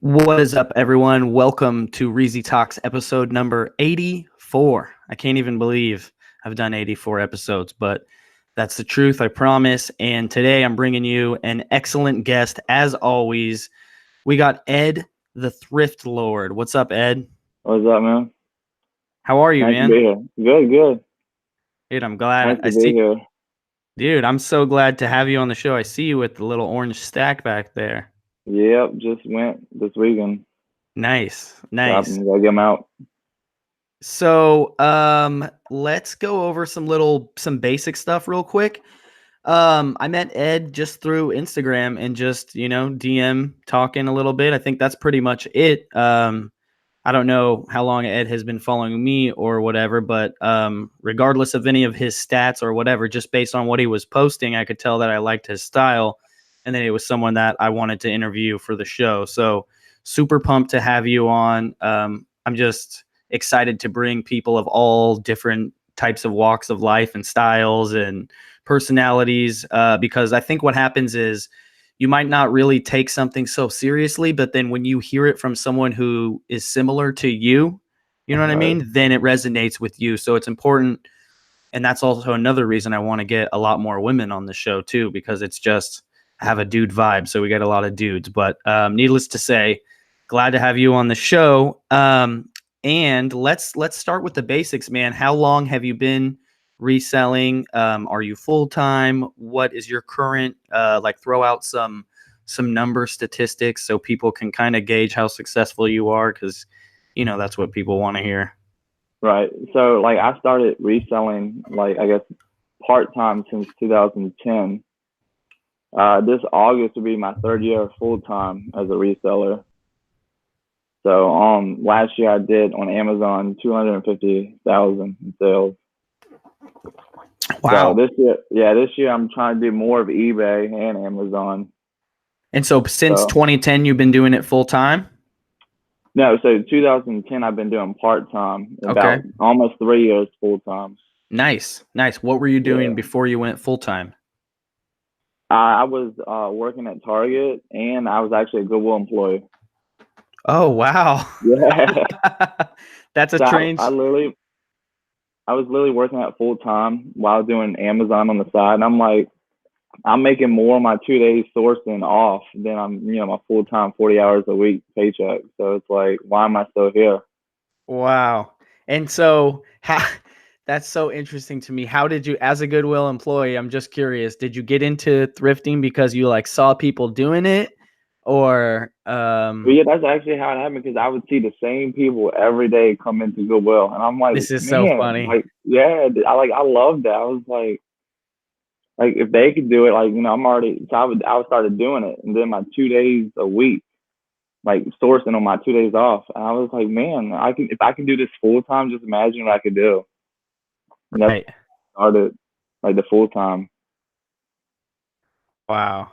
What is up, everyone? Welcome to Reezy Talks episode number 84. I can't even believe I've done 84 episodes, but that's the truth, I promise. And today I'm bringing you an excellent guest, as always. We got Ed, the Thrift Lord. What's up, Ed? What's up, man? How are you, Nice to man? be here. Good. Dude, I'm glad Nice I to be see. here. Dude, I'm so glad to have you on the show. I see you with the little orange stack back there. Yep, just went this weekend. Nice. Gotta get them out. So, let's go over some basic stuff real quick. I met Ed just through Instagram and just, DM talking a little bit. I think that's pretty much it. I don't know how long Ed has been following me or whatever, but regardless of any of his stats or whatever, just based on what he was posting, I could tell that I liked his style and that it was someone that I wanted to interview for the show. So super pumped to have you on. I'm just excited to bring people of all different types of walks of life and styles and personalities, because I think what happens is you might not really take something so seriously, but then when you hear it from someone who is similar to you, you know what I mean? Then it resonates with you. So it's important. And that's also another reason I want to get a lot more women on the show too, because it's just have a dude vibe. So we get a lot of dudes, but needless to say, glad to have you on the show. And let's start with the basics, man. How long have you been reselling? Are you full-time? What is your current, throw out some number statistics so people can kind of gauge how successful you are. Cause that's what people want to hear. Right. So I started reselling I guess part-time since 2010. This August will be my third year full-time as a reseller. So last year I did on Amazon 250,000 in sales. Wow. So this year I'm trying to do more of eBay and Amazon. And so since 2010 you've been doing it full time? No, so 2010 I've been doing part-time, about almost 3 years full-time. Nice. What were you doing before you went full-time? I was working at Target, and I was actually a Goodwill employee. Oh, wow. Yeah. That's a strange... I was literally working at full-time while doing Amazon on the side, and I'm like, I'm making more on my 2 days sourcing off than I'm, my full-time 40 hours a week paycheck. So it's like, why am I still here? Wow. And so that's so interesting to me. How did you, as a Goodwill employee, I'm just curious, did you get into thrifting because you saw people doing it, or Well, yeah, that's actually how it happened, because I would see the same people every day come into Goodwill, and I'm like, this is man, so funny. I love that. I was like if they could do it, I'm already. So I started doing it, and then my 2 days a week, sourcing on my 2 days off. And I was like, man, if I can do this full time, just imagine what I could do. And that's started the full time. Wow.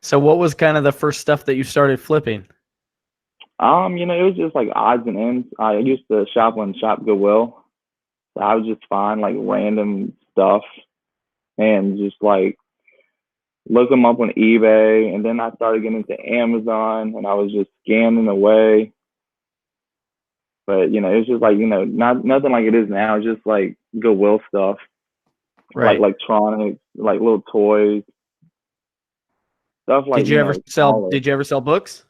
So what was kind of the first stuff that you started flipping? It was just odds and ends. I used to shop Goodwill. So I would just find random stuff and just look them up on eBay. And then I started getting into Amazon, and I was just scanning away. But it's just nothing like it is now. It's just Goodwill stuff, right? Electronics, little toys, stuff like. Did you ever sell books?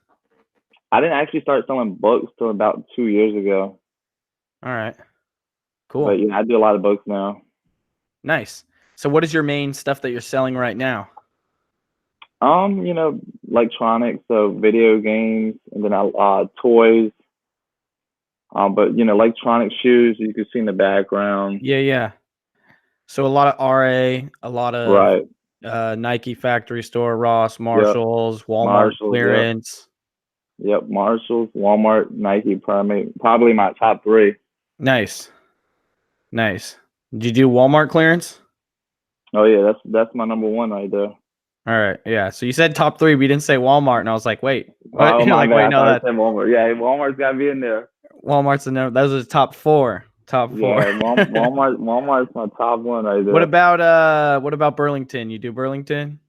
I didn't actually start selling books till about 2 years ago. All right, cool. But I do a lot of books now. Nice. So what is your main stuff that you're selling right now? Electronics, so video games, and then toys. But electronic shoes you can see in the background. Yeah. So a lot of RA, a lot of Nike factory store, Ross, Marshalls, Walmart clearance. Yep, Marshalls, Walmart, Nike, probably my top three. Nice. Did you do Walmart clearance? Oh yeah, that's my number one right there. All right, yeah. So you said top three, we didn't say Walmart, and I was like, wait, what? Oh my God, no, I said Walmart. Yeah, Walmart's gotta be in there. Walmart's the number. Those are the top four. Yeah, Walmart's my top one right there. What about Burlington? You do Burlington?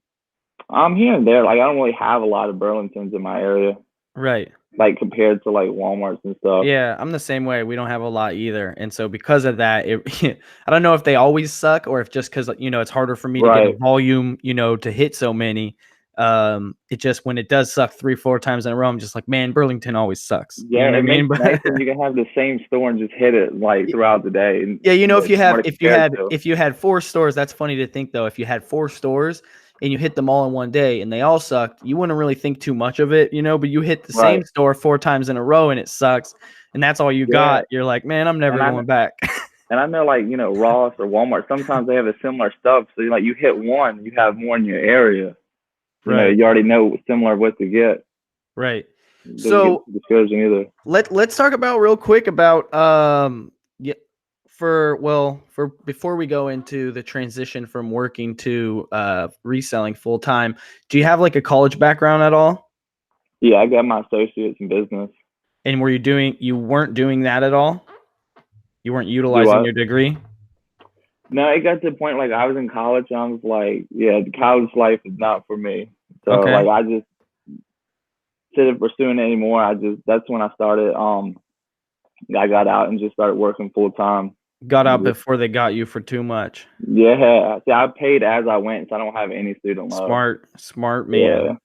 I'm here and there. I don't really have a lot of Burlingtons in my area. Right. like compared to like Walmart's and stuff. Yeah, I'm the same way. We don't have a lot either. And so because of that, I don't know if they always suck or if just because, it's harder for me to get a Right. volume, to hit so many. It just, when it does suck 3, 4 times in a row, I'm just like, man, Burlington always sucks. You know Yeah, what I it mean? makes it nice But when you can have the same store and just hit it like throughout the day, and yeah, it's more to if you compare it had to. if you had 4 stores, that's funny to think though. If you had 4 stores and you hit them all in one day and they all sucked, you wouldn't really think too much of it, but you hit the Right. same store 4 times in a row and it sucks, and that's all you Yeah, got. You're like, man, I'm and never I going back. and I know like Ross or Walmart. Sometimes they have a similar stuff. So like you hit one, you have more in your area. Right, You already know similar what to get. right. It doesn't get So discouraging either. let's talk about real quick about yeah, for before we go into the transition from working to reselling full time. Do you have like a college background at all? Yeah, I got my associates in business. And you weren't doing that at all? You weren't Do utilizing what? your degree? No, it got to the point like I was in college and I was like, yeah, the college life is not for me. So Okay. like I just instead of pursuing it anymore, that's when I started I got out and just started working full time. Got out before they got you for too much. Yeah. See, I paid as I went, so I don't have any student loan. Smart Yeah. man.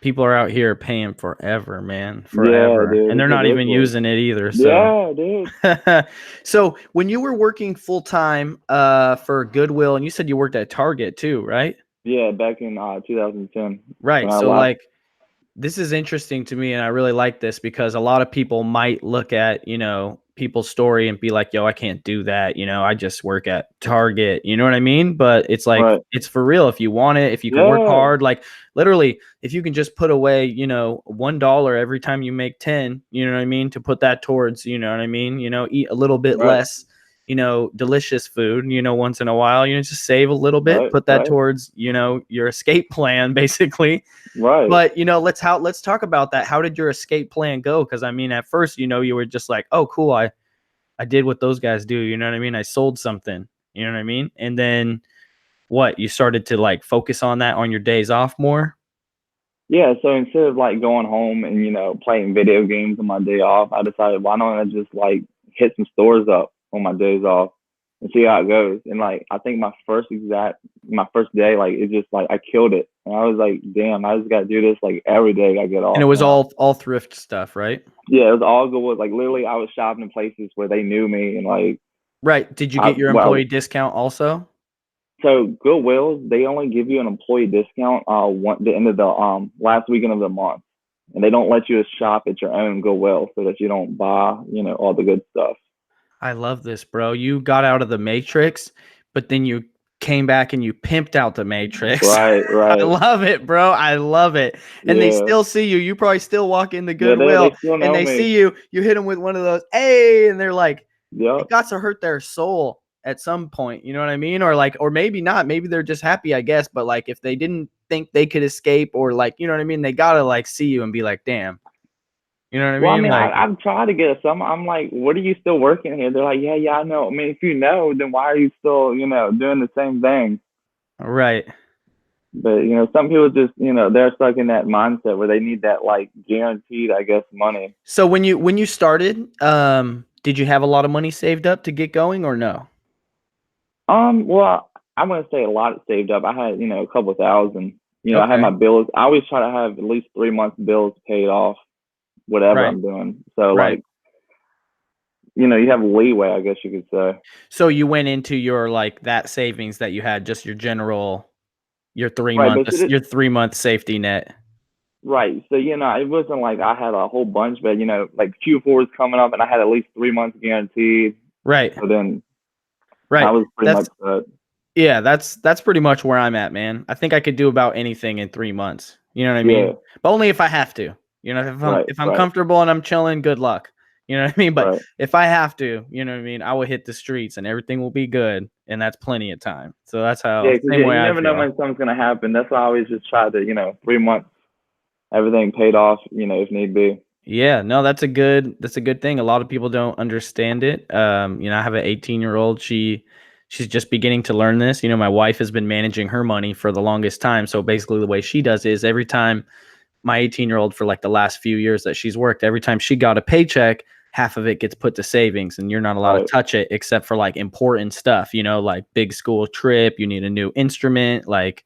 People are out here paying forever, man, Yeah, forever. And dude. they're It's not even ridiculous. using it either. So Yeah, dude. so when you were working full time for Goodwill, and you said you worked at Target too, right? Yeah, back in 2010 when Right. I So left. like, this is interesting to me, and I really like this because a lot of people might look at, people's story and be like, yo, I can't do that. I just work at Target. You know what I mean? But it's like, Right. it's for real. If you want it, if you can work Yeah. hard, like literally, if you can just put away, $1 every time you make 10, you know what I mean? To put that towards, you know what I mean? Eat a little bit Right. less, delicious food, once in a while, just save a little bit, Right. put that Right. towards, your escape plan, basically. Right. But let's talk about that. How did your escape plan go? Because I mean, at first, you were just like, oh, cool, I did what those guys do. You know what I mean? I sold something. You know what I mean? And then what? You started to like focus on that on your days off more. Yeah, so instead of like going home and playing video games on my day off, I decided why don't I just like hit some stores up on my days off and see how it goes. And like I think my first day, like it just like I killed it. And I was like, damn, I just got to do this like every day I get And it off was now. all thrift stuff, right? Yeah, it was all good. Like literally, I was shopping in places where they knew me and like Right. Did you I get your well, employee discount also? so Goodwill, they only give you an employee discount the end of the last weekend of the month. And they don't let you shop at your own Goodwill so that you don't buy, all the good stuff. I love this, bro. You got out of the matrix, but then you came back and you pimped out the matrix. Right, I right. love it, bro. I love it. And they Yeah. still see you. You probably still walk in the Yeah, Goodwill they still and know they me. see you. You hit them with one of those, hey, and they're like, it Yep. got to hurt their soul at some point. You know what I mean? Or like, or maybe not. Maybe they're just happy, I guess. But like, if they didn't think they could escape, or like, you know what I mean? They gotta like see you and be like, damn. You know what I Well, I mean? mean, Like, I've tried to get some. I'm like, what are you still working here? They're like, yeah, I know. I mean, if you know, then why are you still, doing the same thing? right. But some people just, they're stuck in that mindset where they need that like guaranteed, I guess, money. So when you started, did you have a lot of money saved up to get going or no? Well, I'm gonna say a lot saved up. I had, a couple thousand. I had Okay. my bills. I always try to have at least 3 months bills paid off, whatever Right. I'm doing. So Right. like, you have leeway, I guess you could say. So you went into your like that savings that you had, just your general, your three Right, month, but see this, your 3 month safety net. right. So it wasn't like I had a whole bunch, but like Q4 is coming up, and I had at least 3 months guaranteed. Right. So then I Right. was pretty much That's set. Yeah, that's pretty much where I'm at, man. I think I could do about anything in 3 months. You know what I Yeah. mean? But only if I have to. If I'm Right. if I'm Right. comfortable and I'm chilling, good luck. You know what I mean? But Right. if I have to, you know what I mean, I will hit the streets and everything will be good, and that's plenty of time. So that's Yeah, how because same way you I never know feel. when something's gonna happen. That's why I always just try to 3 months everything paid off. If need be. Yeah, no, that's a good thing. A lot of people don't understand it. I have an 18-year-old. She's just beginning to learn this. My wife has been managing her money for the longest time. So basically the way she does is every time my 18-year-old for like the last few years that she's worked, every time she got a paycheck, half of it gets put to savings, and you're not allowed to touch it except for like important stuff, like big school trip, you need a new instrument, like,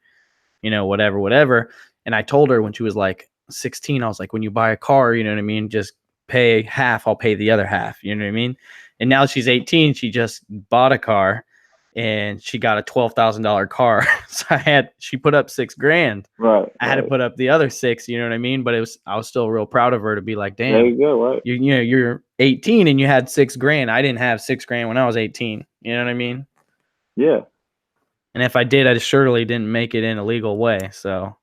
whatever. And I told her when she was like 16, I was like, when you buy a car, you know what I mean? Just pay half, I'll pay the other half. You know what I mean? And now she's 18. She just bought a car and she got a $12,000 car. So she put up $6,000. Right. I had to put up the other six, you know what I mean? But I was still real proud of her to be like, damn, there you go, right? You're 18 and you had $6,000. I didn't have $6,000 when I was 18. You know what I mean? Yeah. And if I did, I surely didn't make it in a legal way. So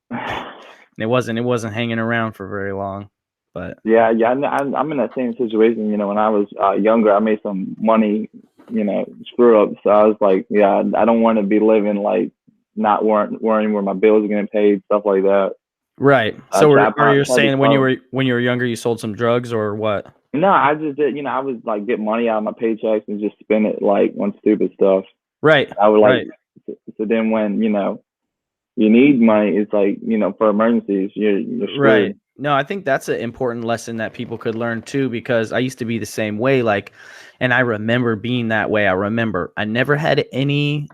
it wasn't hanging around for very long. But yeah, I'm in that same situation. When I was younger, I made some money, screw up. So I was like, yeah, I don't want to be living like not worrying where my bills are getting paid, stuff like that. Right. So are you saying when you were younger, you sold some drugs or what? No, I just did. I would like get money out of my paychecks and just spend it like on stupid stuff. Right. I would like. Right. So then when you need money, it's like for emergencies, you're screwed. Right. No, I think that's an important lesson that people could learn too, because I used to be the same way. Like, and I remember being that way. I never had any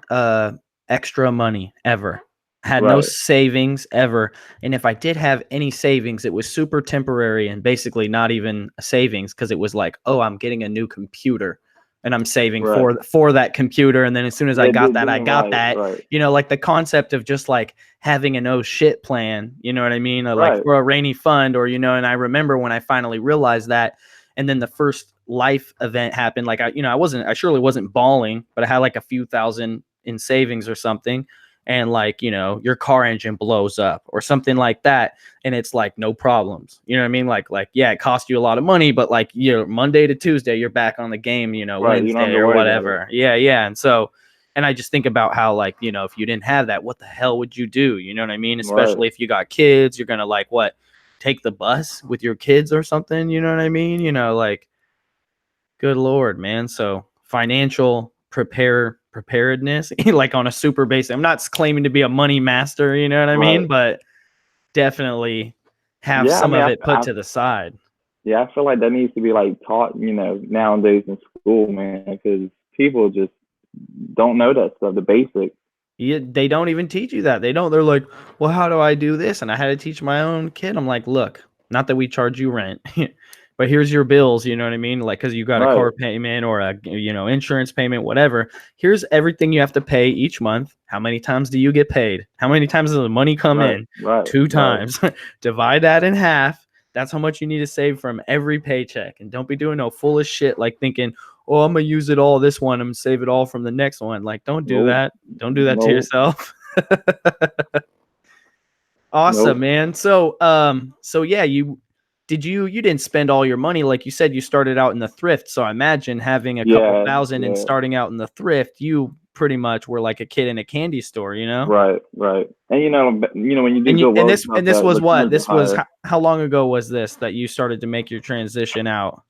extra money ever. Had no savings ever. And if I did have any savings, it was super temporary and basically not even a savings, because it was like, oh, I'm getting a new computer and I'm saving for that computer. And then as soon as I got that, like the concept of just like having an oh shit plan, you know what I mean? Or like for a rainy fund, or, and I remember when I finally realized that, and then the first life event happened. Like I surely wasn't balling, but I had like a few thousand in savings or something. And like, your car engine blows up or something like that. And it's like, no problems. You know what I mean? Like, yeah, it cost you a lot of money, but like, Monday to Tuesday, you're back on the game, Wednesday or whatever. Yeah. Yeah. And I just think about how, like, if you didn't have that, what the hell would you do? You know what I mean? Especially if you got kids, you're going to like, take the bus with your kids or something. You know what I mean? Like, good Lord, man. So financial preparedness, like on a super basic. I'm not claiming to be a money master, you know what I mean? But definitely have some of it put to the side. Yeah, I feel like that needs to be like taught, nowadays in school, man, because people just don't know that stuff, the basics. They don't even teach you that. They're like, well, how do I do this? And I had to teach my own kid. I'm like, look, not that we charge you rent, but here's your bills. You know what I mean? Like, cause you got a car payment or a, insurance payment, whatever. Here's everything you have to pay each month. How many times do you get paid? How many times does the money come in? 2 times. Divide that in half. That's how much you need to save from every paycheck. And don't be doing no foolish shit like thinking, oh, I'm going to use it all this one. I'm going to save it all from the next one. Like, don't do that. Don't do that to yourself. Awesome, man. So yeah, you didn't spend all your money. Like you said, you started out in the thrift. So I imagine having a couple thousand and starting out in the thrift, you pretty much were like a kid in a candy store, Right. And when you do and this was what? This was how long ago was this that you started to make your transition out?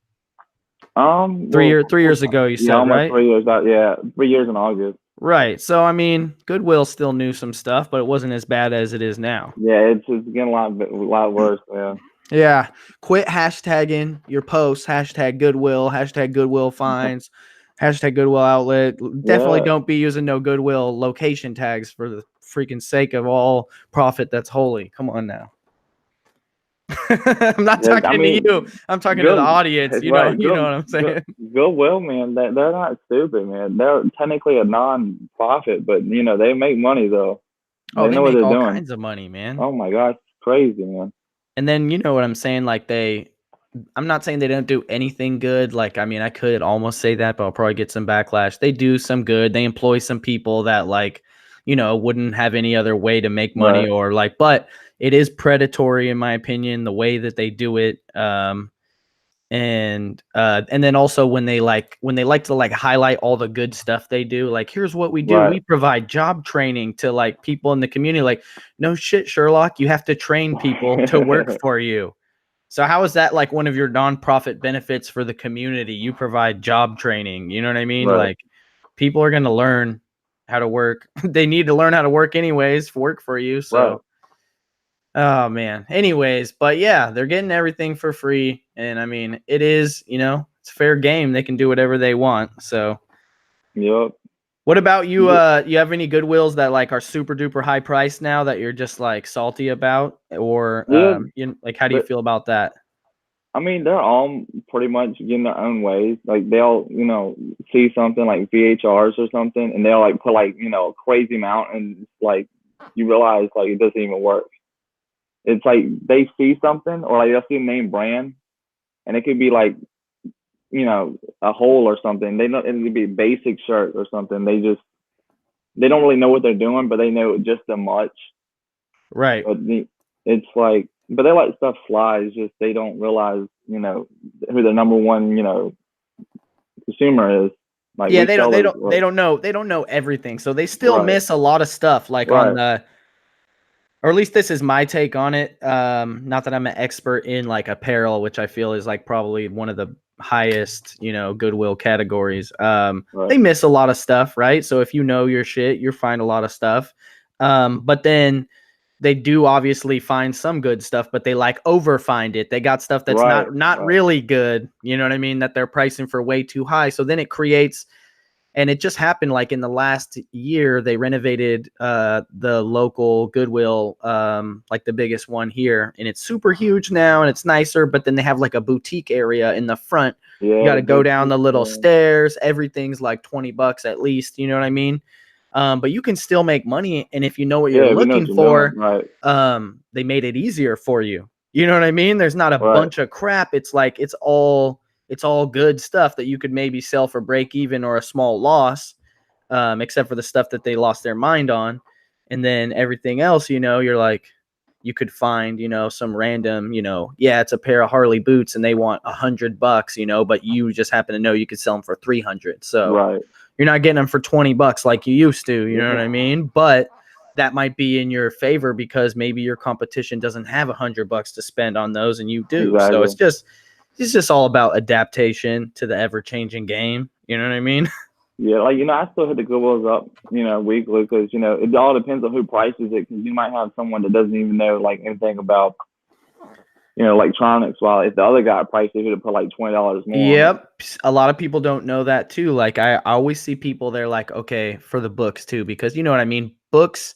3 years ago, you said, right? 3 years out. Yeah, 3 years in August. Right. So I mean, Goodwill still knew some stuff, but it wasn't as bad as it is now. Yeah, it's getting a lot worse. Yeah. Yeah. Quit hashtagging your posts. #Goodwill. #Goodwill finds. #Goodwill outlet. Definitely don't be using no Goodwill location tags for the freaking sake of all profit that's holy. Come on now. I'm not talking to you. I'm talking to the audience. You know what I'm saying? Goodwill, man, they're not stupid, man. They're technically a non-profit, but they make money though. They know what they're doing. All kinds of money, man. Oh my gosh, it's crazy, man. And then you know what I'm saying? Like I'm not saying they don't do anything good. Like, I mean, I could almost say that, but I'll probably get some backlash. They do some good. They employ some people that like, wouldn't have any other way to make money or like, but it is predatory in my opinion, the way that they do it. And then also when they like to like highlight all the good stuff they do, like, here's what we do. We provide job training to like people in the community. Like, no shit, Sherlock, you have to train people to work for you. So how is that like one of your nonprofit benefits for the community? You provide job training. You know what I mean? Like, people are going to learn how to work. They need to learn how to work anyways, work for you. So Oh man. Anyways, but yeah, they're getting everything for free, and I mean, it is, it's fair game. They can do whatever they want. So, Yep. what about you? You have any Goodwills that like are super duper high priced now that you're just like salty about, or Yeah. like how do you But feel about that? I mean, they're all pretty much getting their own ways. Like they'll, see something like VHRs or something, and they'll like put like a crazy amount, and it's like you realize like it doesn't even work. It's like they see something, or like they'll see a name brand, and it could be like a hole or something. They know it could be a basic shirt or something. They don't really know what they're doing, but they know just as much. Right. But it's like, but they let stuff fly. It's just they don't realize, who the number one, consumer is. Like Yeah, they don't they resellers, don't they don't know they don't know everything. So they still right, miss a lot of stuff like on right, the or at least this is my take on it. Not that I'm an expert in like apparel, which I feel is like probably one of the highest, Goodwill categories. They right, miss a lot of stuff, right? So if you know your shit, you find a lot of stuff. But then they do obviously find some good stuff, but they like overfind it. They got stuff that's right, not right. really good. You know what I mean? That they're pricing for way too high. So then it creates, and it just happened like in the last year they renovated the local Goodwill, like the biggest one here, and it's super huge now and it's nicer, but then they have like a boutique area in the front. You Yeah, got the to go down boutique. the little stairs. Everything's like $20 at least, you know what I mean? But you can still make money, and if you know what you're Yeah, if you know what looking you're doing, for, right, they made it easier for you. You know what I mean? There's not a right, bunch of crap. It's like it's all good stuff that you could maybe sell for break even or a small loss, except for the stuff that they lost their mind on. And then everything else, you're like, you could find, some random, yeah, it's a pair of Harley boots and they want $100, but you just happen to know you could sell them for 300. So right. you're not getting them for $20 like you used to, you know what I Yeah, mean? But that might be in your favor because maybe your competition doesn't have $100 to spend on those and you do. So exactly. it's just all about adaptation to the ever changing game. You know what I mean? Yeah, like I still hit the Goodwills up, weekly because it all depends on who prices it. Because you might have someone that doesn't even know like anything about electronics. While if the other guy priced it, he'd have put like $20 more on it. Yep. A lot of people don't know that too. Like I always see people, they're like, okay, for the books too, because you know what I mean? Books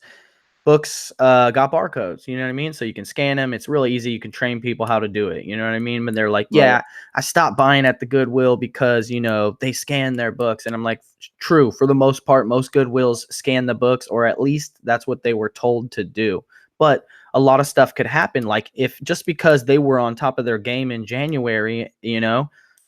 got barcodes, you know what I mean? So you can scan them. It's really easy. You can train people how to do it. You know what I mean? But they're like, Right, yeah, I stopped buying at the Goodwill because, they scan their books. And I'm like, true. For the most part, most Goodwills scan the books, or at least that's what they were told to do. But a lot of stuff could happen. Like if just because they were on top of their game in January,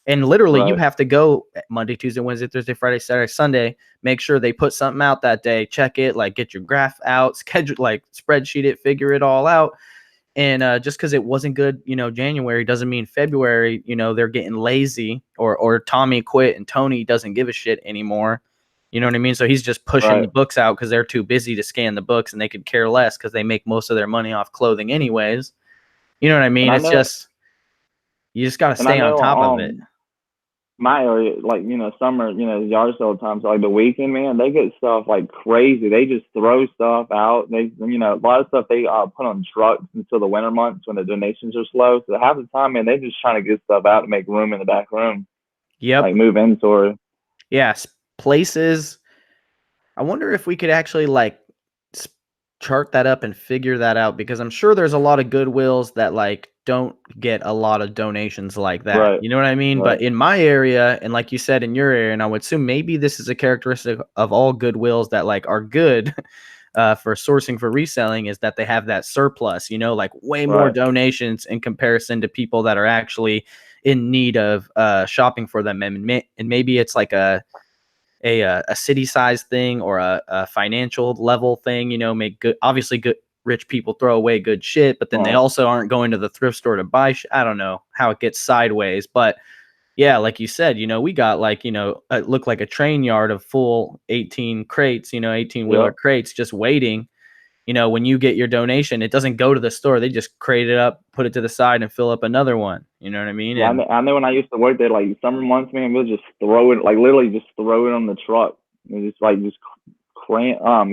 and literally you right, have to go Monday, Tuesday, Wednesday, Thursday, Friday, Saturday, Sunday, make sure they put something out that day, check it, like get your graph out, schedule, like spreadsheet it, figure it all out. And just because it wasn't good, January doesn't mean February, they're getting lazy, or Tommy quit and Tony doesn't give a shit anymore. You know what I mean? So he's just pushing right. the books out because they're too busy to scan the books and they could care less because they make most of their money off clothing anyways. You know what I And mean? I It's know, just, you just got to and I stay on know, top of it. my area, like summer, yard sale time. So like the weekend, man, they get stuff like crazy. They just throw stuff out. They, a lot of stuff they put on trucks until the winter months when the donations are slow. So half the time, man, they just trying to get stuff out to make room in the back room, Yep. like move inventory. Yes. Places. I wonder if we could actually like chart that up and figure that out, because I'm sure there's a lot of Goodwills that like don't get a lot of donations like that. Right, You know what I mean? right, But in my area, and like you said, in your area, and I would assume maybe this is a characteristic of all Goodwills that like are good for sourcing for reselling, is that they have that surplus, like way more right, donations in comparison to people that are actually in need of shopping for them. And maybe it's like a city size thing or a financial level thing, make good, obviously good rich people throw away good shit, but then they right. also aren't going to the thrift store to buy I don't know how it gets sideways, but yeah, like you said, we got like, it looked like a train yard of full 18 crates, 18 wheeler Yep. crates just waiting. When you get your donation, it doesn't go to the store. They just crate it up, put it to the side, and fill up another one. You know what I mean? Yeah, And I know when I used to work there, like summer months, man, we'll just throw it, like literally just throw it on the truck. And just like just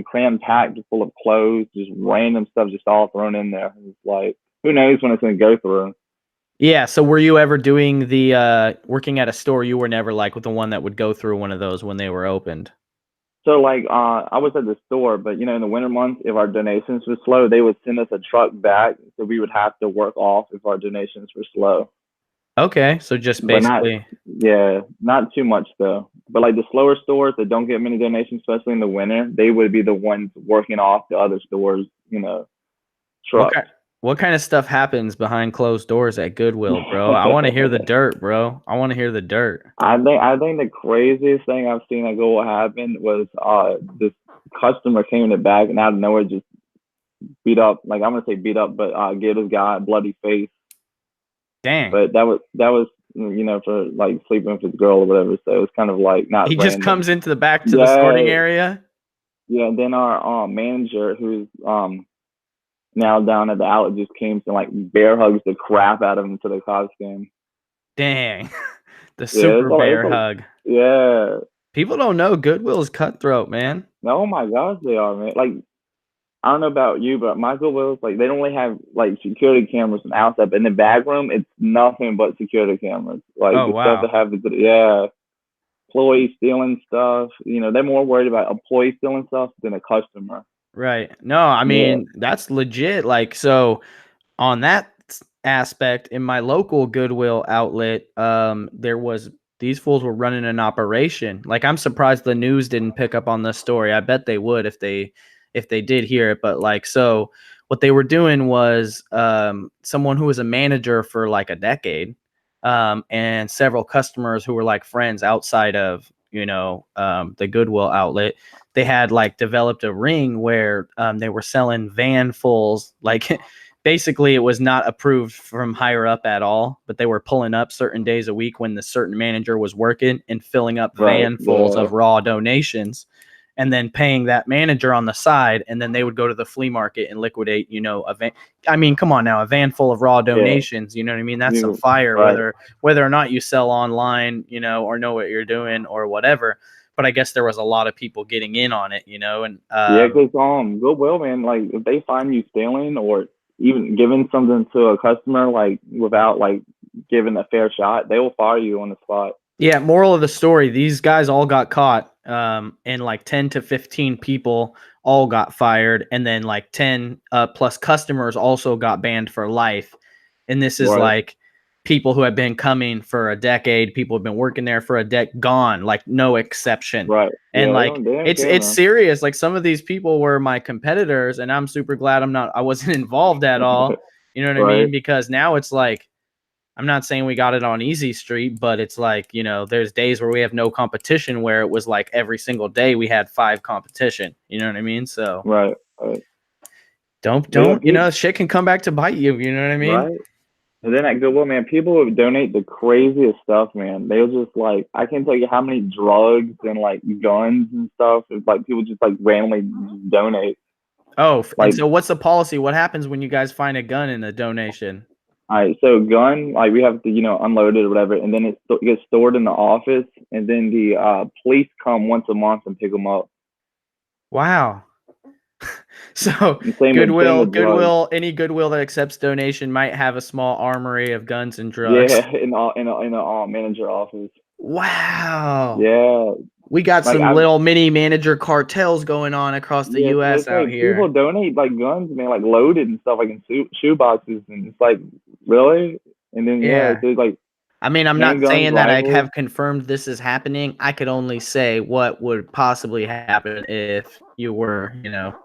cram packed full of clothes, just random stuff, just all thrown in there. It's like, who knows when it's gonna go through. Yeah. So were you ever doing the working at a store? You were never like with the one that would go through one of those when they were opened. So like, I was at the store, but in the winter months, if our donations were slow, they would send us a truck back, so we would have to work off if our donations were slow. Okay. So just But not, basically. yeah, not too much though. But like the slower stores that don't get many donations, especially in the winter, they would be the ones working off the other stores, What trucks. kind what kind of stuff happens behind closed doors at Goodwill, bro? I want to hear the dirt, bro. I want to hear the dirt. I think the craziest thing I've seen that go what happened was this customer came in the bag and out of nowhere just beat up, like I'm gonna say beat up, but gave this guy a bloody face. Dang. But that was for like sleeping with his girl or whatever. So it was kind of like not He just random. comes into the back to the sorting Yeah, area. yeah. And then our manager, who's now down at the outlet, just came to like bear hugs the crap out of him to the cops game. Dang. The Yeah, super bear it's hug. yeah. People don't know Goodwill is cutthroat, man. Oh my gosh, they are, man. Like I don't know about you, but my Goodwills, like they don't really have like security cameras from outside, but in the back room, it's nothing but security cameras. Like Oh, the stuff that wow. have employees stealing stuff. They're more worried about employees stealing stuff than a customer. Right. No, I Yeah, mean, that's legit. Like, so on that aspect, in my local Goodwill outlet, there was these fools were running an operation. Like, I'm surprised the news didn't pick up on this story. I bet they would if they did hear it. But like, so what they were doing was someone who was a manager for like a decade, and several customers who were like friends outside of the Goodwill outlet. They had like developed a ring where they were selling vanfuls, like basically it was not approved from higher up at all, but they were pulling up certain days a week when the certain manager was working and filling up right. vanfuls Yeah, of raw donations and then paying that manager on the side. And then they would go to the flea market and liquidate, a van. I mean, come on now, a van full of raw yeah. donations, you know what I mean? That's some You fire, right. whether or not you sell online, or know what you're doing or whatever. But I guess there was a lot of people getting in on it, and Yeah, because Goodwill, man, like if they find you stealing or even giving something to a customer like without like giving a fair shot, they will fire you on the spot. yeah, moral of the story, these guys all got caught, and like 10 to 15 people all got fired, and then like 10 plus customers also got banned for life. And this is Right, like people who have been coming for a decade, people have been working there for a decade, gone, like no exception. right. And Yeah, like they don't it's care, it's man. serious. Like some of these people were my competitors, and I'm super glad I wasn't involved at all. You know what I Right, mean? Because now it's like I'm not saying we got it on easy street, but it's like, there's days where we have no competition where it was like every single day we had 5 competition. You know what I mean? So right, right. don't But yeah, don't, shit can come back to bite you. You know what I mean? right. And then at Goodwill, man, people would donate the craziest stuff, man. They'll just like I can't tell you how many drugs and like guns and stuff. It's like people just like randomly just donate. Oh, and Like, so what's the policy? What happens when you guys find a gun in a donation? all right, so gun, like we have to, unload it or whatever, and then it gets stored in the office, and then the police come once a month and pick them up. Wow. So And same Goodwill, with drugs. Goodwill, any Goodwill that accepts donation might have a small armory of guns and drugs. Yeah, in the manager office. Wow. Yeah, We got like some I've little mini manager cartels going on across the yeah, so US it's out like people here. donate like guns, man, like loaded and stuff, like in shoe boxes, and it's like really, and then yeah, Yeah. so it's like I mean, I'm not handguns, saying that I rifles, have confirmed this is happening. I could only say what would possibly happen if you were,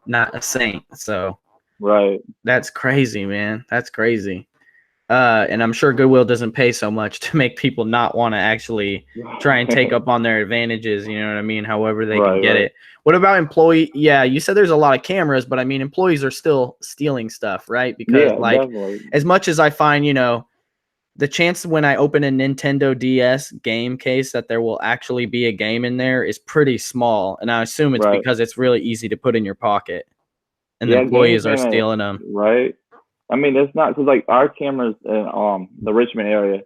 not a saint. So right? that's crazy, man. That's crazy. And I'm sure Goodwill doesn't pay so much to make people not want to actually try and take up on their advantages. You know what I mean? However they can Right, get right. it. What about employee? Yeah, you said there's a lot of cameras, but I mean, employees are still stealing stuff, right? Because Yeah, like, definitely. as much as I find, the chance when I open a Nintendo DS game case that there will actually be a game in there is pretty small. And I assume it's Right. because it's really easy to put in your pocket and the Yeah, games, employees are man, stealing them. right? I mean, it's not because like our cameras in the Richmond area,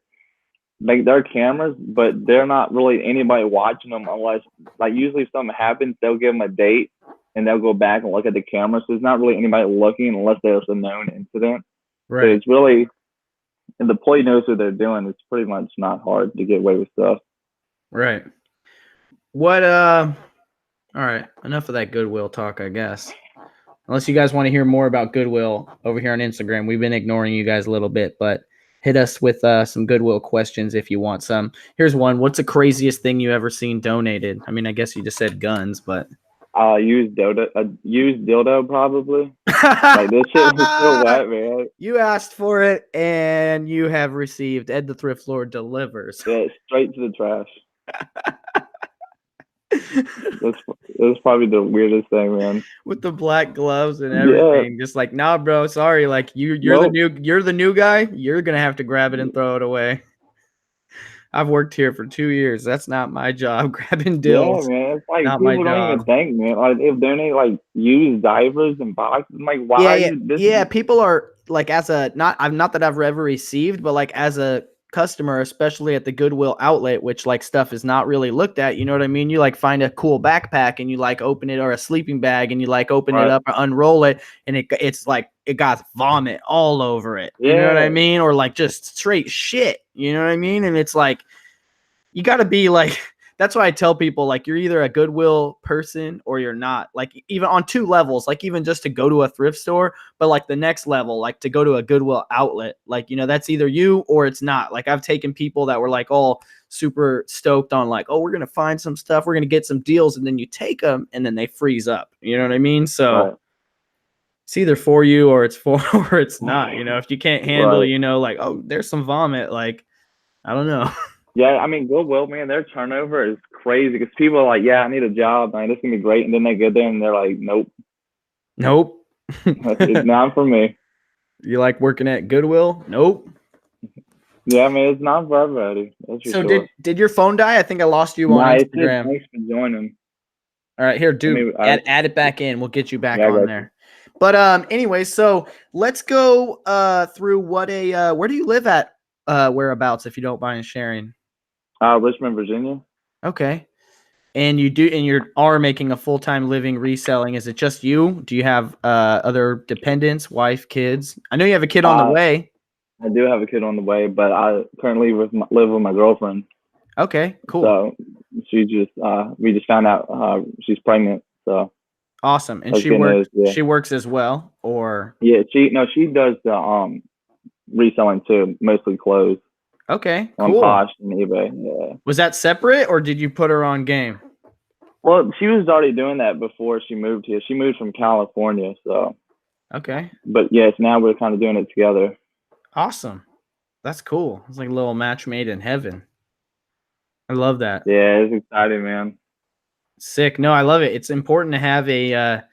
like they're cameras, but they're not really anybody watching them unless like usually if something happens, they'll give them a date and they'll go back and look at the camera. So there's not really anybody looking unless there's a known incident. So Right. it's really, and the employee knows what they're doing. It's pretty much not hard to get away with stuff. Right. What all right, enough of that Goodwill talk, I guess. Unless you guys want to hear more about Goodwill over here on Instagram. We've been ignoring you guys a little bit, but hit us with some Goodwill questions if you want some. Here's one. What's the craziest thing you ever seen donated? I mean, I guess you just said guns, but Used dildo probably. Like this shit was so wet, man. You asked for it and you have received. Ed the Thrift Lord delivers. Yeah, straight to the trash. That's probably the weirdest thing, man. With the black gloves and everything, just like, nah, bro, sorry. Like you're the new guy. You're gonna have to grab it and throw it away. I've worked here for 2 years. That's not my job. Grabbing dills. Yeah, man. It's like not people my don't even job. think, man. Like if donate like used diapers and boxes, I'm like, why are you this? Yeah. People are like, as a not that I've ever received, but like as a customer, especially at the Goodwill outlet, which like stuff is not really looked at. You know what I mean? You like find a cool backpack and you like open it, or a sleeping bag, and you like open it up or unroll it, and it's like it got vomit all over it. You know what I mean? Or like just straight shit. You know what I mean? And it's like, you got to be like, that's why I tell people, like, you're either a Goodwill person or you're not. Like, even on 2 levels, like even just to go to a thrift store, but like the next level, like to go to a Goodwill outlet, like, you know, that's either you or it's not. Like, I've taken people that were like all super stoked on like, oh, we're going to find some stuff, we're going to get some deals. And then you take them and then they freeze up. You know what I mean? So it's either for you or it's for, or it's not. You know, if you can't handle, you know, like, oh, there's some vomit, like, I don't know. Yeah, I mean, Goodwill, man, their turnover is crazy because people are like, yeah, I need a job, man, this is going to be great. And then they get there and they're like, nope. It's not for me. You like working at Goodwill? Nope. Yeah, I mean, it's not for everybody. So did your phone die? I think I lost you on Instagram. Thanks for joining. All right, here, dude, add it back in. We'll get you back on there. But anyway, so let's go through what where do you live at, whereabouts, if you don't mind sharing? Richmond, Virginia. Okay. And you are making a full-time living reselling. Is it just you? Do you have other dependents, wife, kids? I know you have a kid on the way. I do have a kid on the way, but I currently live with my girlfriend. Okay, cool. So she just we just found out she's pregnant. So awesome. And she works as well, or? Yeah, she does the reselling too, mostly clothes. Okay, cool. On Posh and eBay. Yeah. Was that separate, or did you put her on game? Well, she was already doing that before she moved here. She moved from California, so. Okay. But yes, now we're kind of doing it together. Awesome. That's cool. It's like a little match made in heaven. I love that. Yeah, it's exciting, man. Sick. No, I love it. It's important to have a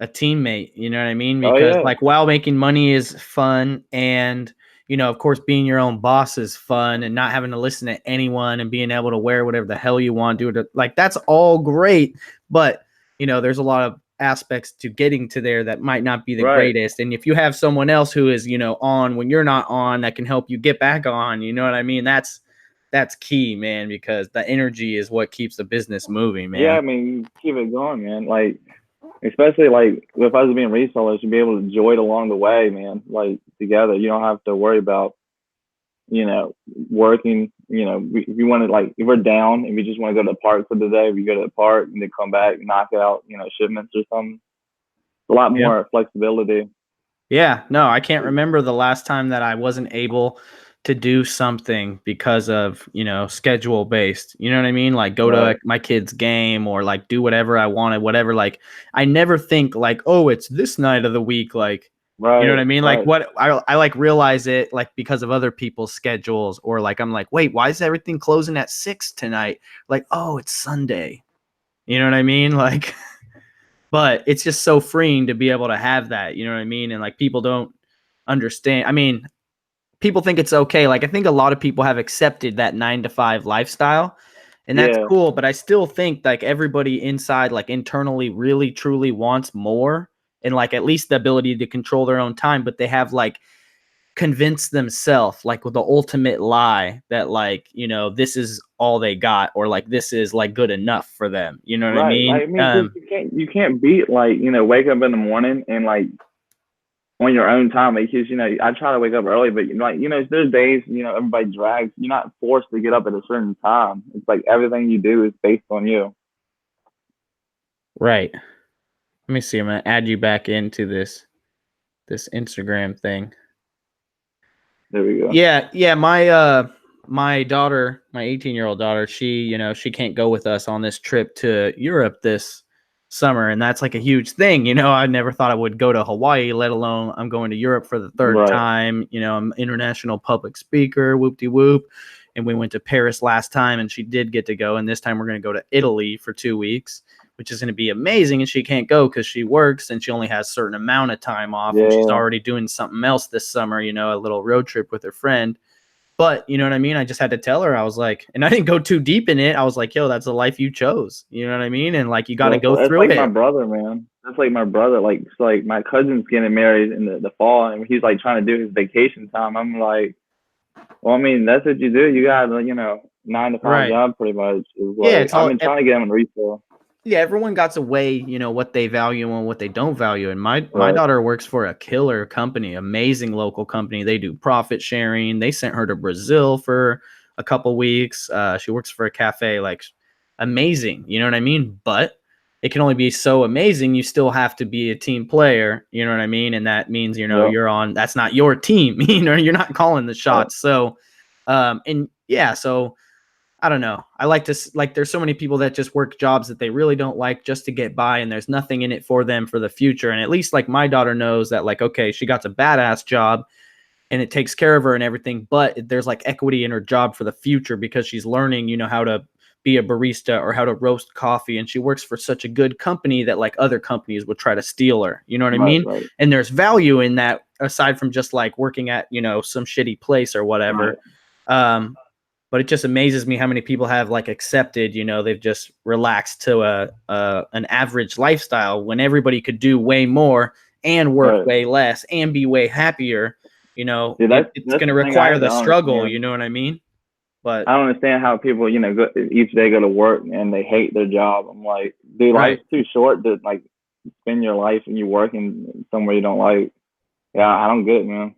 teammate, you know what I mean? Because like, while making money is fun, and you know, of course, being your own boss is fun, and not having to listen to anyone and being able to wear whatever the hell you want, do it, like, that's all great. But you know, there's a lot of aspects to getting to there that might not be the greatest. And if you have someone else who is, you know, on when you're not on, that can help you get back on, you know what I mean? That's key, man, because the energy is what keeps the business moving, man. Yeah, I mean, keep it going, man. Like, especially like if I was being resellers, you'd be able to enjoy it along the way, man. Like together, you don't have to worry about, you know, working. You know, if you want to, like, if we're down and we just want to go to the park for the day, we go to the park and then come back, knock out, you know, shipments or something. A lot more flexibility. Yeah, no, I can't remember the last time that I wasn't able to do something because of, you know, schedule based, you know what I mean? Like go to my kid's game, or like do whatever I wanted, whatever. Like, I never think like, oh, it's this night of the week. Like, you know what I mean? Like what I like realize it like because of other people's schedules, or like, I'm like, wait, why is everything closing at 6 tonight? Like, oh, it's Sunday. You know what I mean? Like, but it's just so freeing to be able to have that, you know what I mean? And like, people don't understand. I mean, people think it's okay. Like, I think a lot of people have accepted that 9-to-5 lifestyle, and that's cool. But I still think like everybody inside, like internally, really truly wants more, and like at least the ability to control their own time. But they have like convince themselves like with the ultimate lie that like, you know, this is all they got, or like this is like good enough for them. You know what I Right. Like, mean? I mean, 'cause you can't beat, like, wake up in the morning and like on your own time. Like, 'cause, I try to wake up early, but like, there's days, everybody drags. You're not forced to get up at a certain time. It's like everything you do is based on you. Right. Let me see. I'm gonna add you back into this Instagram thing. There we go. Yeah, yeah. My daughter, my 18-year-old daughter, she can't go with us on this trip to Europe this summer, and that's like a huge thing. I never thought I would go to Hawaii, let alone I'm going to Europe for the third Right. time. I'm international public speaker, whoop de whoop. And we went to Paris last time, and she did get to go, and this time we're going to go to Italy for 2 weeks, which is going to be amazing. And she can't go because she works and she only has a certain amount of time off, and she's Yeah. already doing something else this summer, a little road trip with her friend. But you know what I mean? I just had to tell her, I was like, and I didn't go too deep in it. I was like, yo, that's the life you chose. You know what I mean? And like, you got to That's go that's through like my it. brother, man. That's like my brother. Like, it's like my cousin's getting married in the fall, and he's like trying to do his vacation time. I'm like, well, I mean, that's what you do. You got, 9 to 5 Right. job pretty much. Is Yeah. like, I've been trying to get him in resale. Yeah, everyone got to weigh, what they value and what they don't value. And my Right. daughter works for a killer company, amazing local company. They do profit sharing. They sent her to Brazil for a couple weeks. She works for a cafe, like amazing. You know what I mean? But it can only be so amazing. You still have to be a team player. You know what I mean? And that means, Yeah. that's not your team. You're not calling the Right. shots. So, and yeah, so I don't know. I like to like there's so many people that just work jobs that they really don't like just to get by, and there's nothing in it for them for the future. And at least like my daughter knows that like, okay, she got a badass job and it takes care of her and everything, but there's like equity in her job for the future because she's learning, how to be a barista or how to roast coffee, and she works for such a good company that like other companies would try to steal her. You know what I Right. mean? Right. And there's value in that aside from just like working at, some shitty place or Right. whatever. Um, but it just amazes me how many people have like accepted, they've just relaxed to an average lifestyle when everybody could do way more and work Right. way less and be way happier. See, It's that's going to the thing I require have to the struggle. understand. You know what I mean? But I don't understand how people, each day go to work and they hate their job. I'm like, dude, right. life's too short to like spend your life and you working somewhere you don't like. Yeah, I don't get it, man.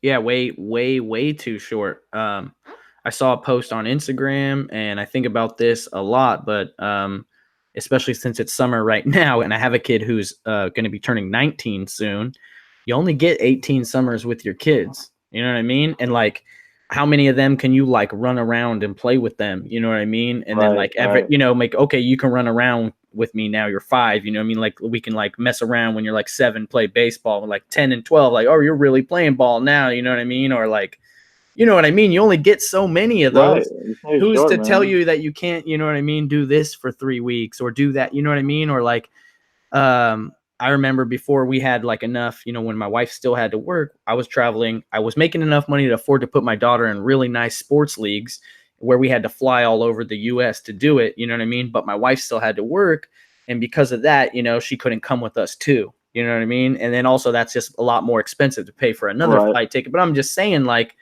Yeah, way, way, way too short. I saw a post on Instagram, and I think about this a lot, but especially since it's summer right now, and I have a kid who's going to be turning 19 soon. You only get 18 summers with your kids. You know what I mean? And like, how many of them can you like run around and play with them? You know what I mean? And then Right. like Right. make okay, you can run around with me now. You're 5. You know what I mean? Like we can like mess around when you're like 7, play baseball. Like 10 and 12, like, oh, you're really playing ball now. You know what I mean? Or like, you know what I mean? You only get so many of Right. those. It's too Who's short, to tell man. you that you can't, you know what I mean, do this for 3 weeks or do that, you know what I mean? Or like, I remember before we had like enough, when my wife still had to work, I was traveling. I was making enough money to afford to put my daughter in really nice sports leagues where we had to fly all over the US to do it. You know what I mean? But my wife still had to work. And because of that, she couldn't come with us too. You know what I mean? And then also that's just a lot more expensive to pay for another Right. flight ticket. But I'm just saying, like,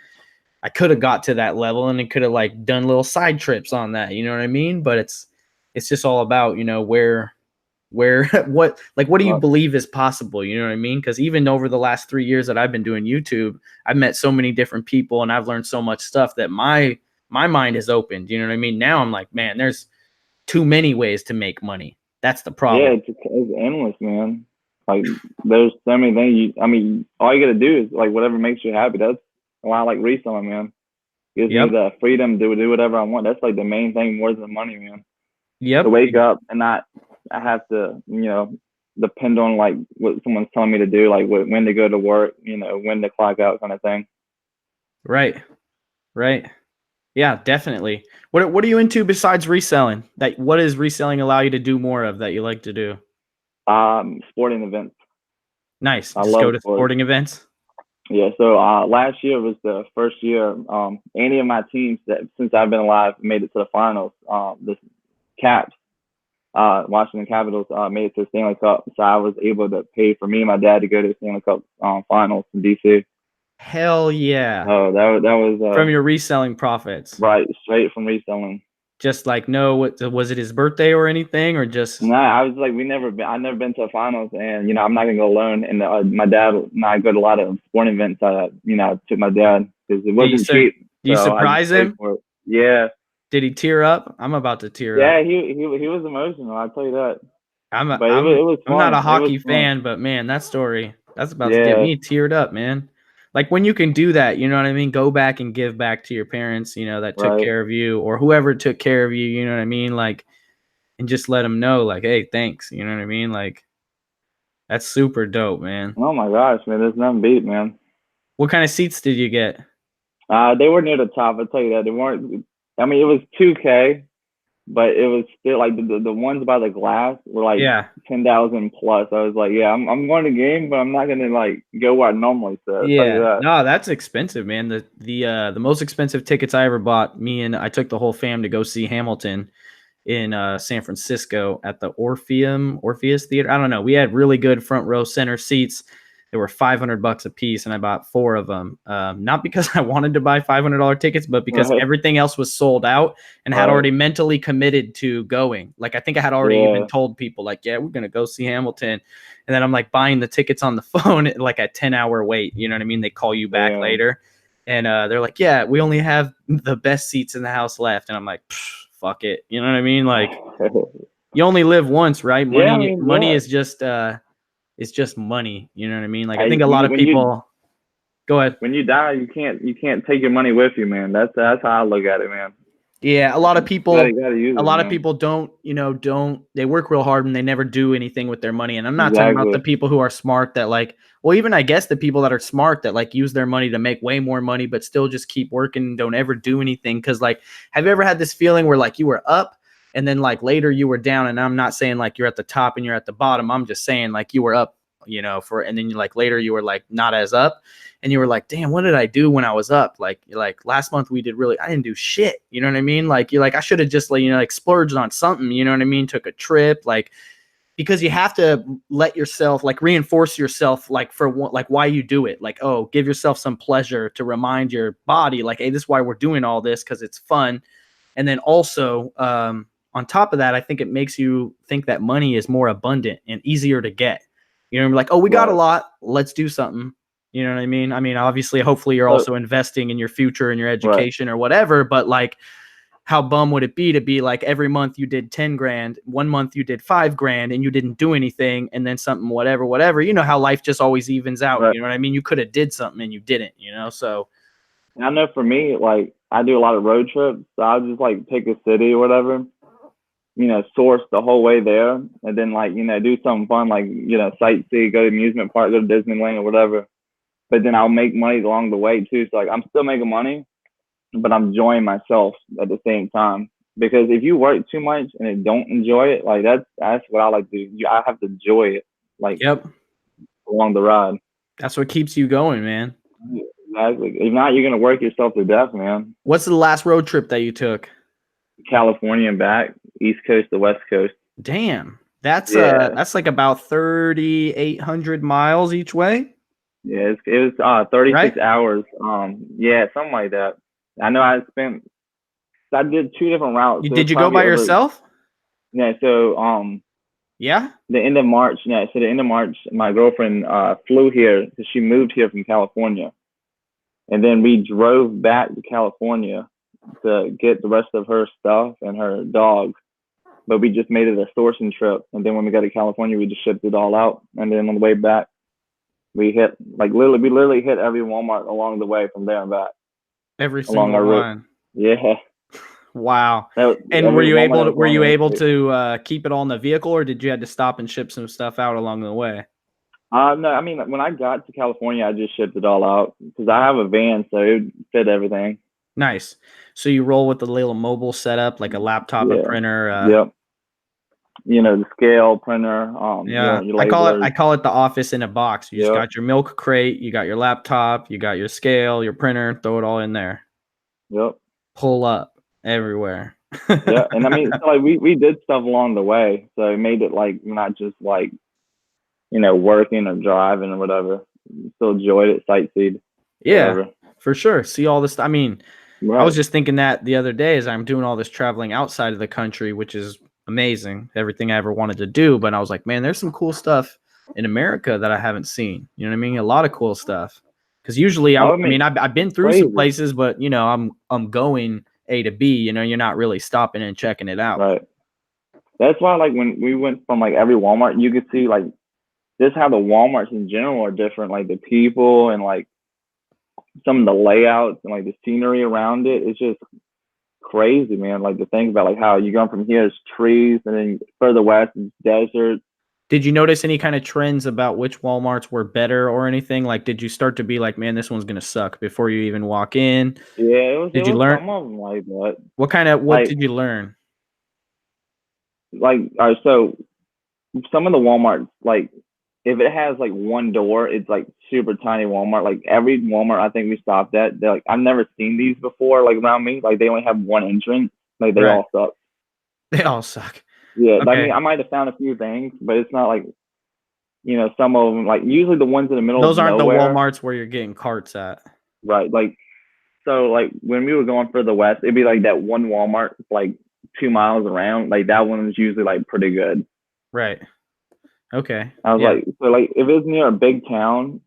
I could have got to that level and it could have like done little side trips on that. You know what I mean? But it's just all about, where what do you Right. believe is possible, you know what I mean? Because even over the last 3 years that I've been doing YouTube, I've met so many different people and I've learned so much stuff that my mind has opened, you know what I mean? Now I'm like, man, there's too many ways to make money. That's the Yeah, problem. it's endless, man. Like, there's so many things. I mean, all you gotta do is like whatever makes you happy. That's why I like reselling, man. Gives me Yep. the freedom to do whatever I want. That's like the main thing more than the money, man. To Yep. wake up and not I have to, depend on like what someone's telling me to do, like when to go to work, when to clock out, kind of thing. Right. Right. Yeah, definitely. What are you into besides reselling? What does reselling allow you to do more of that you like to do? Sporting events. Nice. I Just go love to sports. sporting events. Yeah. So last year was the first year any of my teams that since I've been alive made it to the finals. The Caps, Washington Capitals, made it to the Stanley Cup. So I was able to pay for me and my dad to go to the Stanley Cup finals in DC. Hell yeah. Oh, that was From your reselling profits. right, straight from reselling. Just like, no, what was it, his birthday or anything, or just? No, I was like, I've never been to a finals, and I'm not gonna go alone. And my dad and I go to a lot of sporting events. I took my dad because it Do you wasn't sur- cheap, do you so I just surprise paid him? for it. Yeah, Did he tear up? I'm about to tear up. yeah, he was emotional. I'll tell you that. I'm a, But I'm it was I'm not a fun. It was hockey fun. fan, but man, that story, that's about to get Yeah, me teared up, man. Like when you can do that, you know what I mean? Go back and give back to your parents, that took right. care of you, or whoever took care of you, you know what I mean? Like, and just let them know, like, hey, thanks, you know what I mean? Like, that's super dope, man. Oh my gosh, man, there's nothing beat, man. What kind of seats did you get? They were near the top. I'll tell you that. They weren't. I mean, it was 2K, but it was still like the ones by the glass were like Yeah. 10,000 plus. I was like, yeah, I'm going to game, but I'm not gonna like go where I normally sit. I'll tell you Yeah. that. No, that's expensive, man. The most expensive tickets I ever bought, I took the whole fam to go see Hamilton in San Francisco at the Orpheus Theater. I don't know. We had really good front row center seats. They were $500 a piece, and I bought 4 of them. Not because I wanted to buy $500 tickets, but because Right, everything else was sold out and had right, already mentally committed to going. Like I think I had already even yeah, told people, like, yeah, we're gonna go see Hamilton, and then I'm like buying the tickets on the phone at like a 10-hour wait. You know what I mean? They call you back damn. later, and they're like, yeah, we only have the best seats in the house left, and I'm like, fuck it. You know what I mean? Like you only live once, right? Yeah, I Money mean, money yeah. is just it's just money. You know what I mean? Like I I think a lot of when you people go ahead. when you die, you can't take your money with you, man. That's how I look at it, man. Yeah, a lot of Gotta people gotta use a it, lot of man. people don't they work real hard and they never do anything with their money. And I'm not talking about the Exactly. people who are smart that like, well, even I guess the people that are smart that like use their money to make way more money, but still just keep working and don't ever do anything. Cause like, have you ever had this feeling where like you were up and then like later you were down? And I'm not saying like you're at the top and you're at the bottom. I'm just saying like you were up, and then you like later you were like not as up. And you were like, damn, what did I do when I was up? Like last month we did I didn't do shit. You know what I mean? Like you're like, I should have just like, like splurged on something, you know what I mean? Took a trip, like, because you have to let yourself like reinforce yourself, like for what, like why you do it. Like, oh, give yourself some pleasure to remind your body like, hey, this is why we're doing all this. Cause it's fun. And then also, on top of that, I think it makes you think that money is more abundant and easier to get. You know, like, oh, we got a Right. lot. Let's do something. You know what I mean? I mean, obviously, hopefully, you're So also investing in your future and your right. education or whatever. But like, how bum would it be to be like every month you did 10 grand, 1 month you did 5 grand, and you didn't do anything, and then something, whatever. You know how life just always evens out. Right. You know what I mean? You could have did something and you didn't. So And I know for me, like I do a lot of road trips, so I'll just like pick a city or whatever, source the whole way there, and then like do something fun like sightsee, go to amusement park, go to Disneyland or whatever. But then I'll make money along the way too. So like I'm still making money, but I'm enjoying myself at the same time. Because if you work too much and don't enjoy it, like that's what I like to do. I have to enjoy it, like yep, along the ride. that's what keeps you going, man. Exactly. If not, you're gonna work yourself to death, man. What's the last road trip that you took? California and back, East Coast to West Coast. Damn. That's Yeah, that's like about 3,800 miles each way, yeah. It was right? 36 hours. Yeah, something like that. I know I did 2 different routes, so Did it's you go probably by over. yourself? Yeah, so Yeah. the end of March. Yeah, so the end of March, my girlfriend flew here because she moved here from California, and then we drove back to California to get the rest of her stuff and her dog. But we just made it a sourcing trip, and then when we got to California, we just shipped it all out, and then on the way back, we hit we literally hit every Walmart along the way from there and back Every along single our route. one. Yeah, Wow. that was, And every Walmart that was were along you the able interstate. to keep it all in the vehicle, or did you have to stop and ship some stuff out along the way? No, I mean when I got to California, I just shipped it all out because I have a van, so it would fit everything. Nice. So you roll with a little mobile setup, like a laptop, a Yeah, printer. yep. The scale, printer, Yeah, your I labelers. call it the office in a box. You just Yep, got your milk crate, you got your laptop, you got your scale, your printer, throw it all in there. yep, Pull up everywhere. yeah. And I mean, so, like we did stuff along the way, so it made it like not just like working or driving or whatever. Still enjoyed it, sightseed. Yeah, whatever. for sure. See all this. I mean, I was Right, just thinking that the other day as I'm doing all this traveling outside of the country, which is amazing, everything I ever wanted to do. But I was like, man, there's some cool stuff in America that I haven't seen. You know what I mean? A lot of cool stuff. Because usually, I I mean, mean, I've been through some crazy. places, but you know, I'm going A to B. You know, you're not really stopping and checking it out. Right. That's why, like, when we went from like every Walmart, you could see like just how the Walmarts in general are different. Like the people and like some of the layouts and like the scenery around it. It's just crazy, man. Like to think about like how you go from here is trees, and then further west is desert. Did you notice any kind of trends about which Walmarts were better or anything? Like, did you start to be like, man, this one's gonna suck before you even walk in? Yeah, it Did you was learn some of them like that. what Like did you learn? all right, so some of the Walmarts, like if it has like one door, it's like super tiny Walmart. Like every Walmart I think we stopped at, they're like, I've never seen these before, like around me. Like they only have one entrance. Like they Right. all suck. They all suck. Yeah, I mean Okay. I might have found a few things, but it's not like some of them like usually the ones in the middle of Those aren't the nowhere, Walmarts where you're getting carts at. right? Like so like when we were going further west, it'd be like that one Walmart like 2 miles around. Like that one was usually like pretty good. Right. Okay. I was Yeah. like, so like if it was near a big town,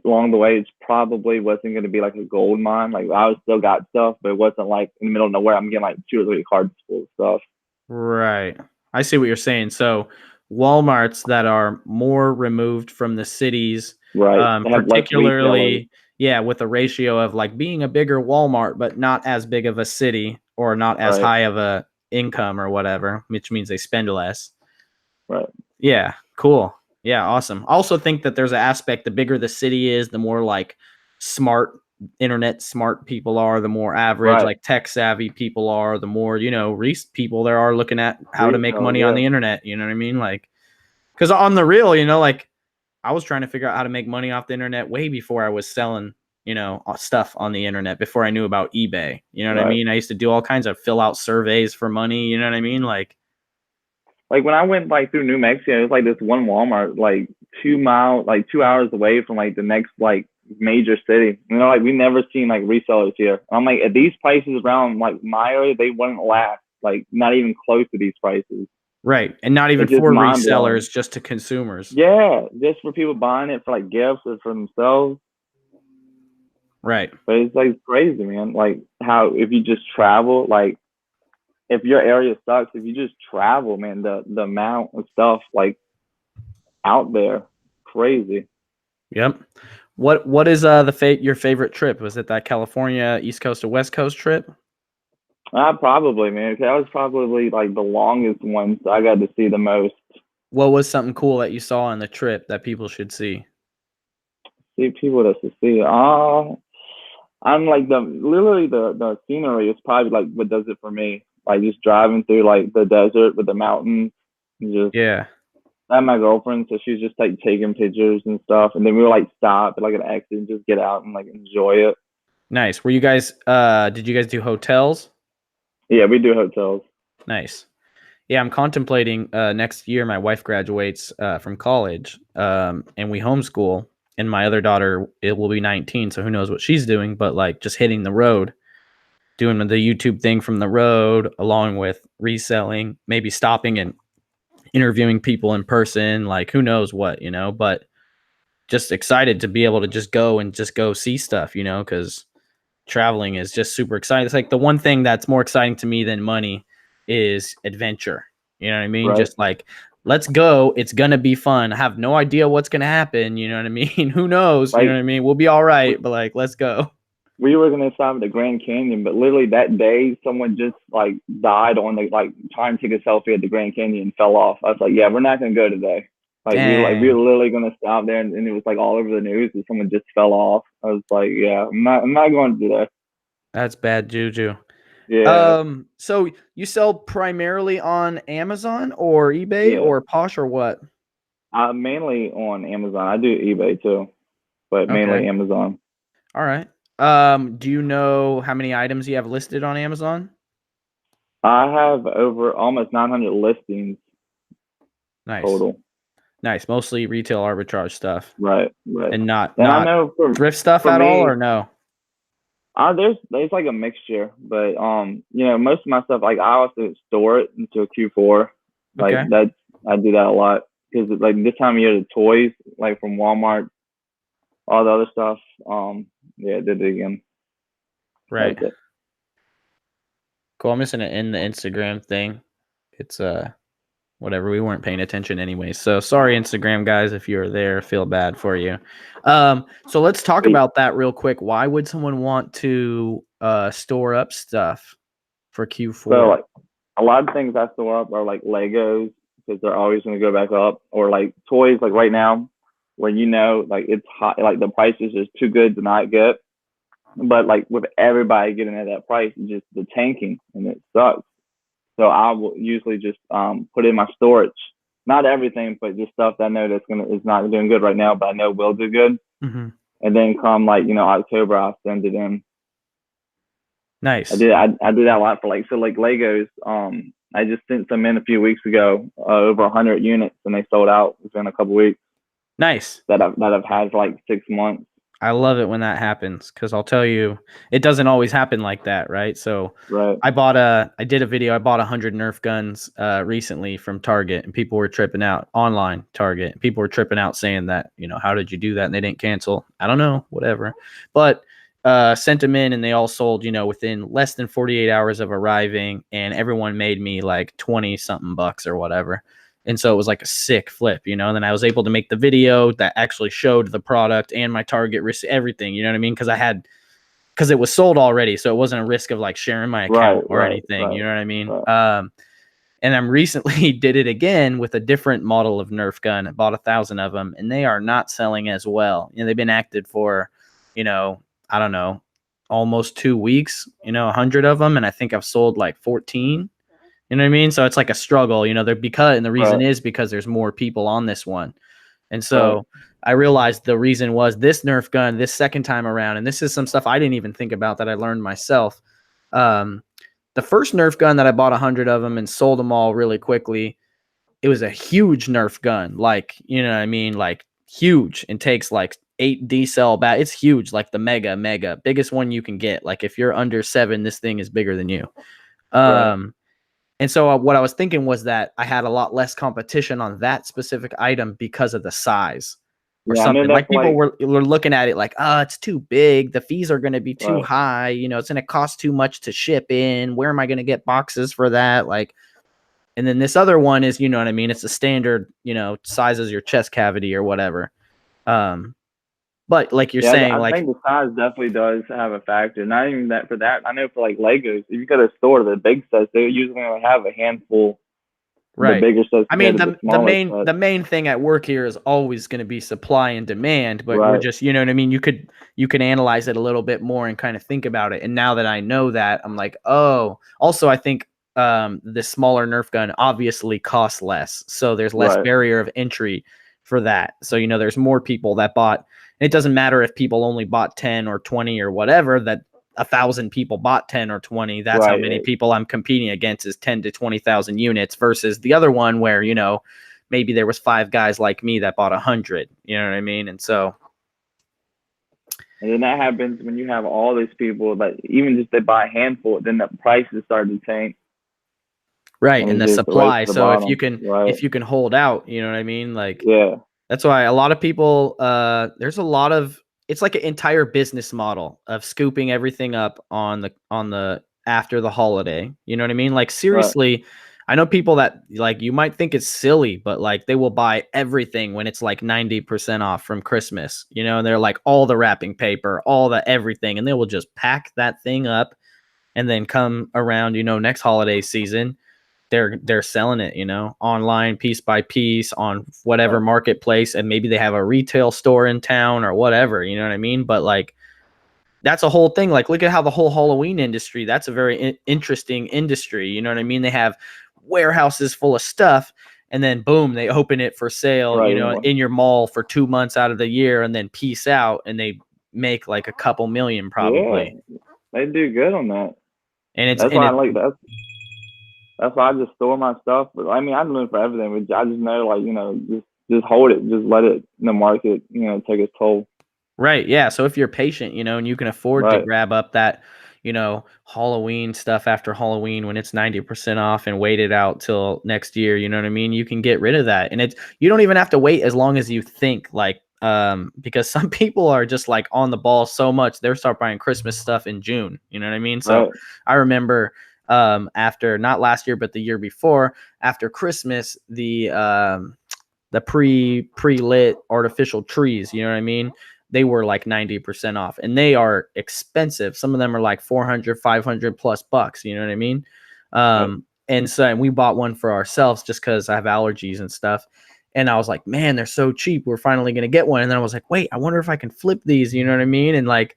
along the way, it's probably wasn't going to be like a gold mine. Like I was still got stuff, but it wasn't like in the middle of nowhere. I'm getting like 2 or 3 cards full of stuff. Right. I see what you're saying. So Walmarts that are more removed from the cities, Right. They have less resellers. particularly, yeah, with a ratio of like being a bigger Walmart, but not as big of a city or not as Right. high of a income or whatever, which means they spend less. Right. Yeah, cool. Yeah, awesome. I also think that there's an aspect the bigger the city is, the more like smart internet smart people are, the more average Right. like tech savvy people are, the more, people there are looking at how to make Resellers. money on Yeah. the internet, you know what I mean? Like cuz on the real, like I was trying to figure out how to make money off the internet way before I was selling, stuff on the internet before I knew about eBay. You know what I Right. mean? I used to do all kinds of fill out surveys for money, you know what I mean? Like Like when I went like through New Mexico, it was like this one Walmart like 2 miles, like 2 hours away from like the next like major city. Like we never seen like resellers here. I'm like at these prices around like my area, they wouldn't last. Like not even close to these prices. right, and not even It's just for mind blowing. resellers, just to consumers. Yeah, just for people buying it for like gifts or for themselves. Right. But it's like crazy, man. Like how if you just travel, like if your area sucks, if you just travel, man, the amount of stuff like out there, crazy. Yep. What is your favorite trip? Was it that California East Coast to West Coast trip? Probably, man. 'Cause that was probably like the longest one, so I got to see the most. What was something cool that you saw on the trip that people should see? See people that's to see. I'm like literally the scenery is probably like what does it for me. Like just driving through like the desert with the mountains, and just Yeah. I had my girlfriend, so she's just like taking pictures and stuff, and then we were like stop at like an exit and just get out and like enjoy it. Nice. Did you guys do hotels? Yeah, we do hotels. Nice. Yeah, I'm contemplating next year my wife graduates from college and we homeschool and my other daughter it will be 19, so who knows what she's doing, but like just hitting the road, doing the YouTube thing from the road along with reselling, maybe stopping and interviewing people in person, like who knows what, but just excited to be able to just go see stuff, because traveling is just super exciting. It's like the one thing that's more exciting to me than money is adventure. You know what I mean? Right. Just like, let's go. It's going to be fun. I have no idea what's going to happen. You know what I mean? Who knows? You know Like what I mean? We'll be all we, right, but like, let's go. we were gonna stop at the Grand Canyon, but literally that day, someone just like died on the like trying to take a selfie at the Grand Canyon and fell off. I was like, yeah, we're not gonna go today. We were Dang. literally gonna stop there, and it was like all over the news that someone just fell off. I was like, yeah, I'm not going to do that. That's bad juju. Yeah, So you sell primarily on Amazon or eBay yeah. or Posh or what? Mainly on Amazon. I do eBay too, but Okay. mainly Amazon. All right. Do you know how many items you have listed on Amazon? I have over almost 900 listings Nice. total. Nice. Mostly retail arbitrage stuff Right. and not And I not know thrift stuff for at all, me, or no? there's like a mixture, but most of my stuff, like I also store it into a Q4. Like Okay. I do that a lot because like this time of year, the toys like from Walmart, all the other stuff. Yeah, I did it again. Right. Like it. Cool. I'm missing it in the Instagram thing. It's whatever. We weren't paying attention anyway. So sorry, Instagram guys, if you're there, feel bad for you. So let's talk Wait, about that real quick. Why would someone want to store up stuff for so Q4? like a lot of things I store up are like Legos because they're always going to go back up, or like toys. Like right now, where like it's hot, like the prices is too good to not get. But like with everybody getting at that price, it's just the tanking and it sucks. So I will usually just put in my storage, not everything, but just stuff that I know is not doing good right now, but I know will do good. Mm-hmm. And then come like October, I'll send it in. Nice. I do that a lot for like Legos. I just sent some in a few weeks ago, over 100 units, and they sold out within a couple weeks Nice. that I've had for like 6 months. I love it when that happens because I'll tell you, it doesn't always happen like that, right? So Right. I did a video. I bought 100 Nerf guns recently from Target, and people were tripping out online. Target, people were tripping out saying that, how did you do that? And they didn't cancel. I don't know, whatever. But sent them in, and they all sold, within less than 48 hours of arriving, and everyone made me like 20 something bucks or whatever. And so it was like a sick flip, and then I was able to make the video that actually showed the product and my target risk, everything, you know what I mean? Because it was sold already. So it wasn't a risk of like sharing my Right. account or Right. anything, you Right. know what I mean? Right. And I'm recently did it again with a different model of Nerf gun. I bought 1,000 of them, and they are not selling as well. They've been active for, I don't know, almost 2 weeks, 100 of them. And I think I've sold like 14. You know what I mean? So it's like a struggle, and the reason Right. is because there's more people on this one. And Right. so I realized the reason was this Nerf gun, this second time around, and this is some stuff I didn't even think about that I learned myself. Um, the first Nerf gun that I bought 100 of them and sold them all really quickly, it was a huge Nerf gun. Like, you know what I mean? Like huge, and takes like 8 D cell bat. It's huge, like the mega, biggest one you can get. Like if you're under 7, this thing is bigger than you. Right. And so what I was thinking was that I had a lot less competition on that specific item because of the size or Yeah. I know something. that's Like people like were looking at it like, oh, it's too big. The fees are going to be too right. high. It's going to cost too much to ship in. Where am I going to get boxes for that? Like, and then this other one is, you know what I mean? It's a standard, size as your chest cavity or whatever. Um, but like you're Yeah, saying, I like, think the size definitely does have a factor. Not even that for that. I know for like Legos, if you go to a store, the big sets, they usually only have a handful of the right. bigger sets I mean, compared to the the smaller main sets. the main thing at work here is always going to be supply and demand, but we're Right. just, you know what I mean? You could analyze it a little bit more and kind of think about it. And now that I know that, I'm like, oh, also I think the smaller Nerf gun obviously costs less. So there's less Right. barrier of entry for that. So, there's more people that bought. It doesn't matter if people only bought 10 or 20 or whatever, that 1,000 people bought 10 or 20. That's how many Right. people I'm competing against, is 10 to 20,000 units versus the other one where, maybe there was 5 guys like me that bought 100, you know what I mean? And so, And then that happens when you have all these people that even just they buy a handful, then the prices start to tank right. and And the it's just a race supply. to the So if you bottom. can, Right. if you can hold out, you know what I mean? Like, Yeah. that's why a lot of people, there's a lot of, it's like an entire business model of scooping everything up on the after the holiday. You know what I mean? Like Right. seriously, I know people that like, you might think it's silly, but like they will buy everything when it's like 90% off from Christmas, and they're like all the wrapping paper, all the everything, and they will just pack that thing up and then come around, next holiday season they're selling it, online piece by piece on whatever Right. marketplace, and maybe they have a retail store in town or whatever, you know what I mean? But like that's a whole thing. Like look at how the whole Halloween industry, that's a very interesting industry, you know what I mean? They have warehouses full of stuff, and then boom, they open it for sale, Right. in your mall for 2 months out of the year, and then peace out, and they make like a couple million Yeah. probably. They do good on that. And it's That's and why I it like that. That's why I just store my stuff. But I mean, I'm looking for everything. But I just know, like, just just hold it, just let it the market, take its toll. Right. Yeah. So if you're patient, and you can afford to Right. grab up that, Halloween stuff after Halloween when it's 90% off and wait it out till next year, you know what I mean? You can get rid of that. And you don't even have to wait as long as you think, like, because some people are just like on the ball so much, they'll start buying Christmas stuff in June. You know what I mean? So Right. I remember after not last year, but the year before, after Christmas, the pre-lit artificial trees, you know what I mean? They were like 90% off, and they are expensive. Some of them are like 400, 500 plus bucks, you know what I mean? Right. And we bought one for ourselves just because I have allergies and stuff. And I was like, man, they're so cheap. We're finally going to get one. And then I was like, wait, I wonder if I can flip these, you know what I mean? And like,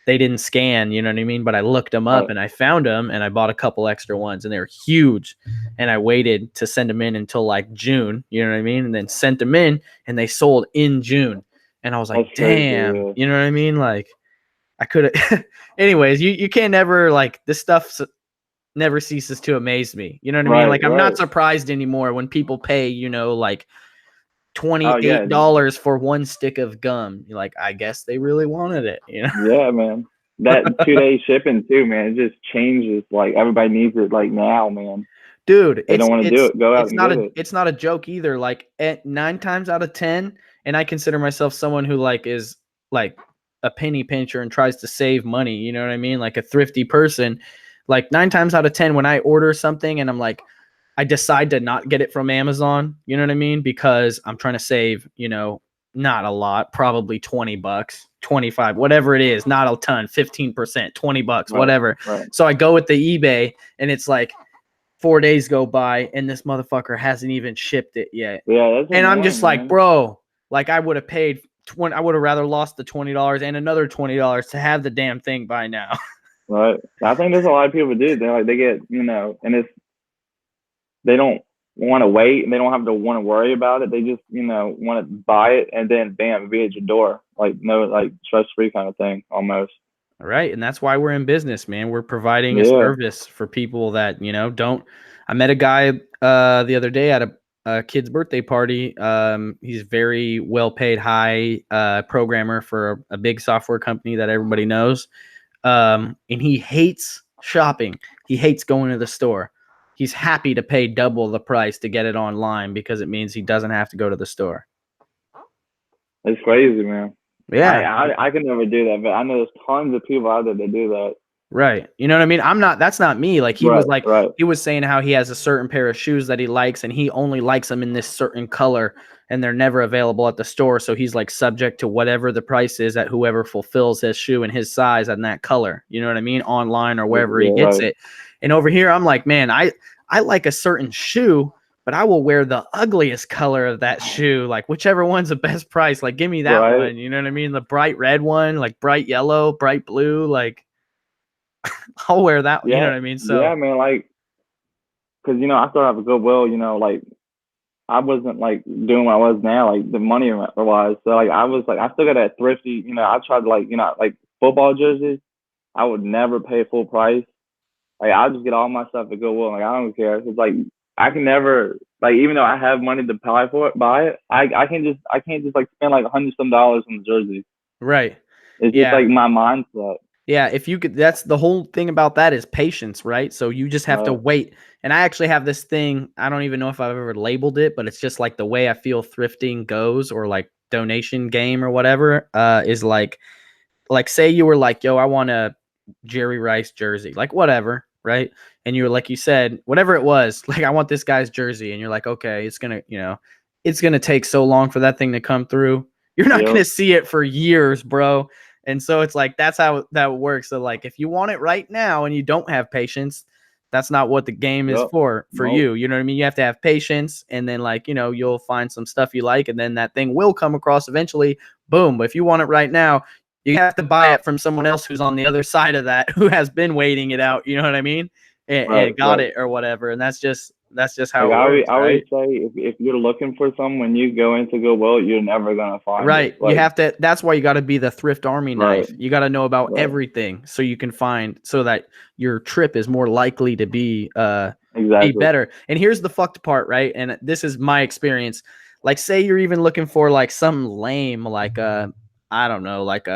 they didn't scan, you know what I mean? But I looked them up Right. and I found them and I bought a couple extra ones and they were huge. And I waited to send them in until like June, you know what I mean? And then sent them in and they sold in June. And I was like, That's crazy. damn, Yeah. you know what I mean? Like I could have, anyways, you can't never like this stuff never ceases to amaze me. You know what I mean? Right. Like I'm not Right. surprised anymore when people pay, like Oh yeah. $28 for one stick of gum. You're like, I guess they really wanted it, you know? Yeah, man. That 2 day shipping too, man. It just changes. Like everybody needs it like now, man. Dude, They don't want to do it. Go out it's and not get a it. it's not a joke either. Like at 9 times out of 10, and I consider myself someone who like is like a penny pincher and tries to save money, you know what I mean? Like a thrifty person. Like 9 times out of 10 when I order something and I'm like I decide to not get it from Amazon, you know what I mean? Because I'm trying to save, not a lot, probably 20 bucks, 25, whatever it is, not a ton, 15%, 20 bucks, Right. whatever. Right. So I go with the eBay and it's like 4 days go by and this motherfucker hasn't even shipped it yet. Yeah, that's And I'm just annoying, like, man. bro, like I would have paid I would have rather lost the $20 and another $20 to have the damn thing by now. Right. I think there's a lot of people do. They get, and they don't want to wait and they don't have to want to worry about it. They just, want to buy it and then bam, be at your door. Like no, like stress free kind of thing almost. Right. And that's why we're in business, man. We're providing a Yeah. service for people that, don't. I met a guy the other day at a kid's birthday party. He's very well paid, high programmer for a big software company that everybody knows. And he hates shopping. He hates going to the store. He's happy to pay double the price to get it online because it means he doesn't have to go to the store. It's crazy, man. Yeah. I can never do that, but I know there's tons of people out there that do that. Right. You know what I mean? That's not me. Like Right. Right. he was saying how he has a certain pair of shoes that he likes and he only likes them in this certain color and they're never available at the store. So he's like subject to whatever the price is at whoever fulfills his shoe in his size and that color. You know what I mean? Online or wherever he Yeah. gets Right. it. And over here, I'm like, man, I like a certain shoe, but I will wear the ugliest color of that shoe. Like whichever one's the best price. Like give me that Right. one. You know what I mean? The bright red one, like bright yellow, bright blue, like I'll wear that. You know Yeah. what I mean? Yeah, So man. Like, cause I still have a Goodwill. Like I wasn't like doing what I was now, like the money wise. So like I was like I still got that thrifty. I tried to like football jerseys. I would never pay full price. Like I'll just get all my stuff at Goodwill. Like I don't care. It's like I can never like even though I have money to buy it, I can't just like spend like $100 on the jersey. right. It's just Yeah. like my mindset. Yeah. If you could, that's the whole thing about that is patience, right? So you just have to Right. wait. And I actually have this thing. I don't even know if I've ever labeled it, but it's just like the way I feel thrifting goes or like donation game or whatever, is like say you were like, yo, I want a Jerry Rice jersey, like whatever, right? And you were like you said, whatever it was, like I want this guy's jersey, and you're like, okay, it's gonna take so long for that thing to come through. You're not Yep. gonna see it for years, bro. And so it's like that's how that works. So like if you want it right now and you don't have patience, that's not what the game is Yep. for Nope. you. You know what I mean? You have to have patience and then like, you'll find some stuff you like and then that thing will come across eventually. Boom. But if you want it right now, you have to buy it from someone else who's on the other side of that, who has been waiting it out. You know what I mean? And Right. got Right. it or whatever. And that's just how Like it works, I always right? say, if you're looking for something when you go into Goodwill, you're never gonna find it. Right. You Like have to, that's why you got to be the thrift army right. knife. You got to know about Right. everything so you can find so that your trip is more likely to be Exactly. better. And here's the fucked part, right? And this is my experience. like say you're even looking for like something lame, like I don't know, like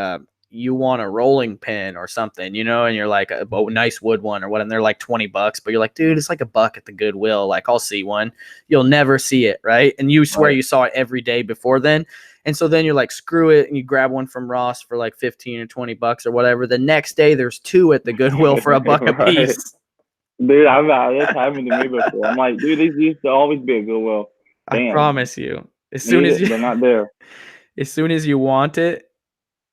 you want a rolling pin or something, and you're like a nice wood one or what, and they're like $20, but you're like, dude, it's like $1 at the Goodwill. Like I'll see one. You'll never see it, right? And you swear you saw it every day before then. And so then you're like, screw it, and you grab one from Ross for like 15 or $20 or whatever. The next day there's two at the Goodwill for $1 a piece. Dude, that's happened to me before. I'm like, dude, these used to always be a Goodwill. I Damn, promise you. As soon need as it, they're not there. as soon as you want it,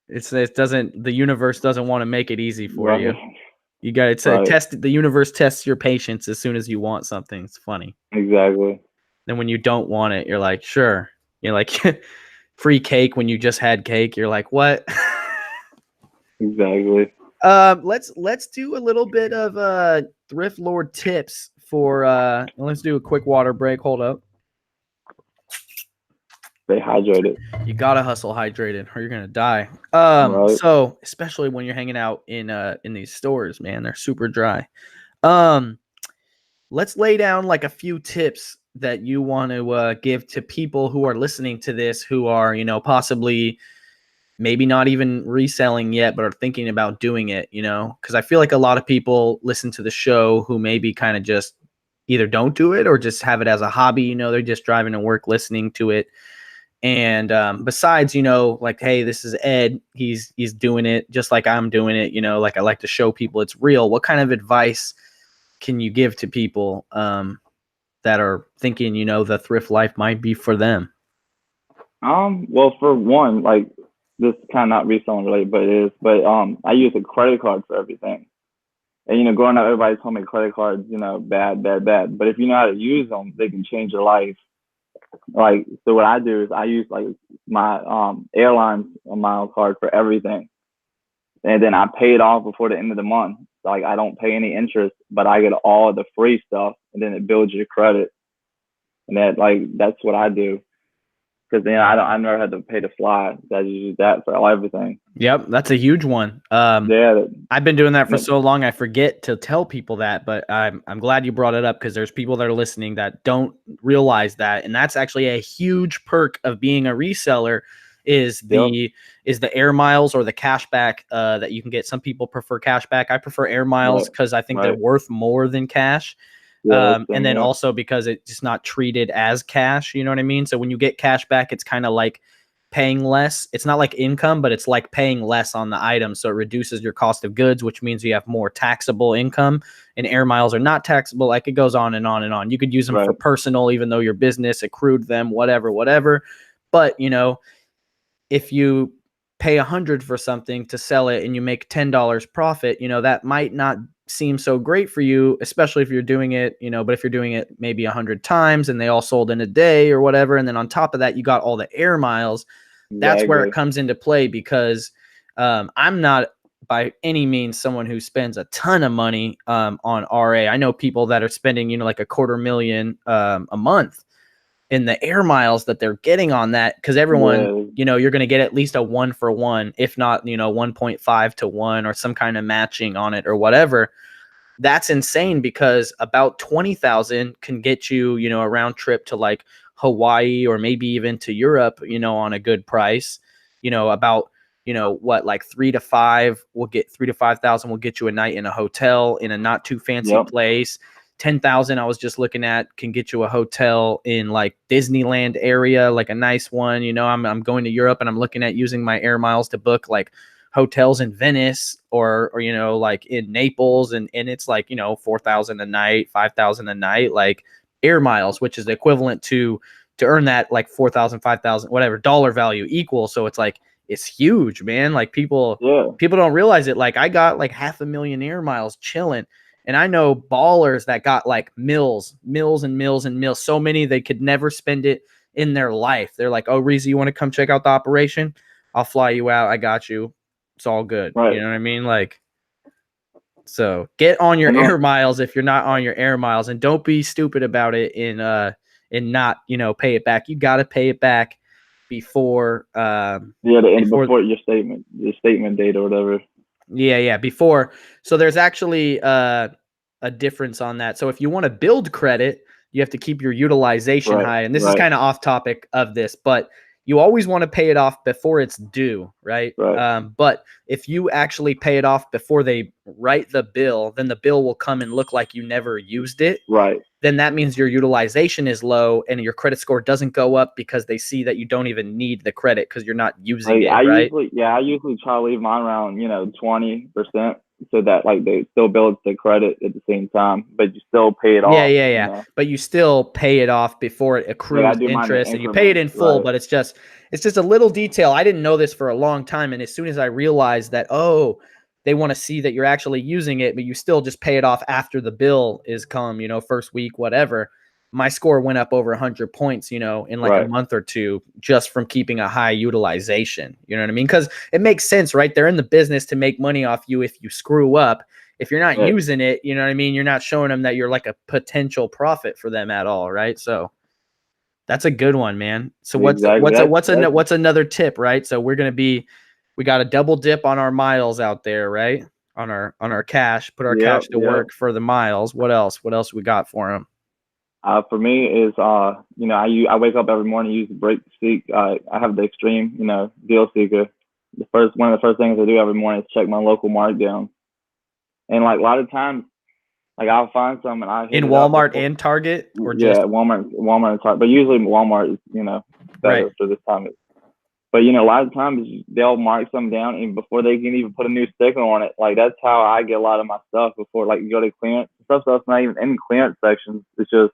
the universe doesn't want to make it easy for Right, you. You got to test the universe tests your patience as soon as you want something. It's funny. exactly. Then when you don't want it, you're like, sure. You're like free cake when you just had cake. You're like, what? Exactly. Let's do a little bit of thrift lord tips for let's do a quick water break. Hold up. Stay hydrated. You gotta hustle hydrated or you're gonna die. Right. So especially when you're hanging out in these stores, man, they're super dry. Let's lay down like a few tips that you want to give to people who are listening to this, who are, possibly maybe not even reselling yet, but are thinking about doing it, because I feel like a lot of people listen to the show who maybe kind of just either don't do it or just have it as a hobby. They're just driving to work listening to it. And besides, like, hey, this is Ed. He's doing it just like I'm doing it. Like I like to show people it's real. What kind of advice can you give to people that are thinking, the thrift life might be for them? Well, for one, like this kind of not reselling related, but it is. But I use a credit card for everything. And growing up, everybody told me credit cards, bad, bad, bad. But if you know how to use them, they can change your life. Like, so what I do is I use like my airlines mile card for everything, and then I pay it off before the end of the month. Like I don't pay any interest, but I get all the free stuff, and then it builds your credit. And that's what I do. Because then I never had to pay to fly. I just use that for everything. Yep, that's a huge one. Yeah, I've been doing that for so long, I forget to tell people that, but I'm glad you brought it up because there's people that are listening that don't realize that, and that's actually a huge perk of being a reseller. Is the air miles or the cash back that you can get. Some people prefer cash back. I prefer air miles because I think they're worth more than cash. And then also because it's just not treated as cash, you know what I mean? So when you get cash back, it's kind of like paying less. It's not like income, but it's like paying less on the item. So it reduces your cost of goods, which means you have more taxable income. And air miles are not taxable. Like it goes on and on and on. You could use them for personal, even though your business accrued them, whatever. But, if you pay $100 for something to sell it and you make $10 profit, that might not seem so great for you, especially if you're doing it, but if you're doing it maybe 100 times and they all sold in a day or whatever, and then on top of that, you got all the air miles, that's where it comes into play because I'm not by any means someone who spends a ton of money on RA. I know people that are spending, like $250,000 a month in the air miles that they're getting on that, because everyone, you're going to get at least a 1-for-1, if not, 1.5 to 1 or some kind of matching on it or whatever. That's insane because about 20,000 can get you, a round trip to like Hawaii or maybe even to Europe, on a good price. About what, like 3 to 5 will get 3 to 5,000 will get you a night in a hotel in a not too fancy place. 10,000 I was just looking at can get you a hotel in like Disneyland area, like a nice one. I'm going to Europe and I'm looking at using my air miles to book like hotels in Venice or like in Naples, and it's like 4,000 a night, 5,000 a night, like air miles, which is the equivalent to earn that like 4,000, 5,000, whatever dollar value equal. So it's like it's huge, man. Like people don't realize it. Like I got like 500,000 air miles chilling. And I know ballers that got like mills and mills and mills, so many they could never spend it in their life. They're like, oh, Reezy, you want to come check out the operation? I'll fly you out. I got you. It's all good. You know what I mean? Like, so get on your air miles if you're not on your air miles, and don't be stupid about it and not, pay it back. You got to pay it back before before your statement date or whatever. Yeah, before. So there's actually a difference on that. So if you want to build credit, You have to keep your utilization Right, high. And this is right, kind of off topic of this, but you always want to pay it off before it's due, right? right, But if you actually pay it off before they write the bill, then the bill will come and look like you never used it. right. Then that means your utilization is low and your credit score doesn't go up because they see that you don't even need the credit because you're not using Like it, right? I usually try to leave mine around 20%, so that like they still build the credit at the same time, but you still pay it Yeah, off. yeah, yeah. But you still pay it off before it Like I accrues do mine in interest, and you pay it increments, in full, right? but it's just a little detail. I didn't know this for a long time, and as soon as I realized that, oh, they want to see that you're actually using it, but you still just pay it off after the bill is come, first week, whatever. My score went up over 100 points, in like a Right. month or two just from keeping a high utilization. You know what I mean? Because it makes sense, right? They're in the business to make money off you if you screw up. If you're not Right. using it, you know what I mean? You're not showing them that you're like a potential profit for them at all, right? So that's a good one, man. So Exactly. what's another tip, right? So we got a double dip on our miles out there, right? On our cash, put our Yep, cash to yep. work for the miles. What else? What else we got for them? For me is I wake up every morning, use the break seek. I have the extreme, deal seeker. One of the first things I do every morning is check my local markdown. And like a lot of times, like I'll find some and I hit In it up Walmart before. and Target or Yeah, just Walmart and Target, but usually Walmart is right? better for this time. But a lot of times they'll mark some down and before they can even put a new sticker on it. Like that's how I get a lot of my stuff before like you go to clearance stuff. That's not even in the clearance sections. It's just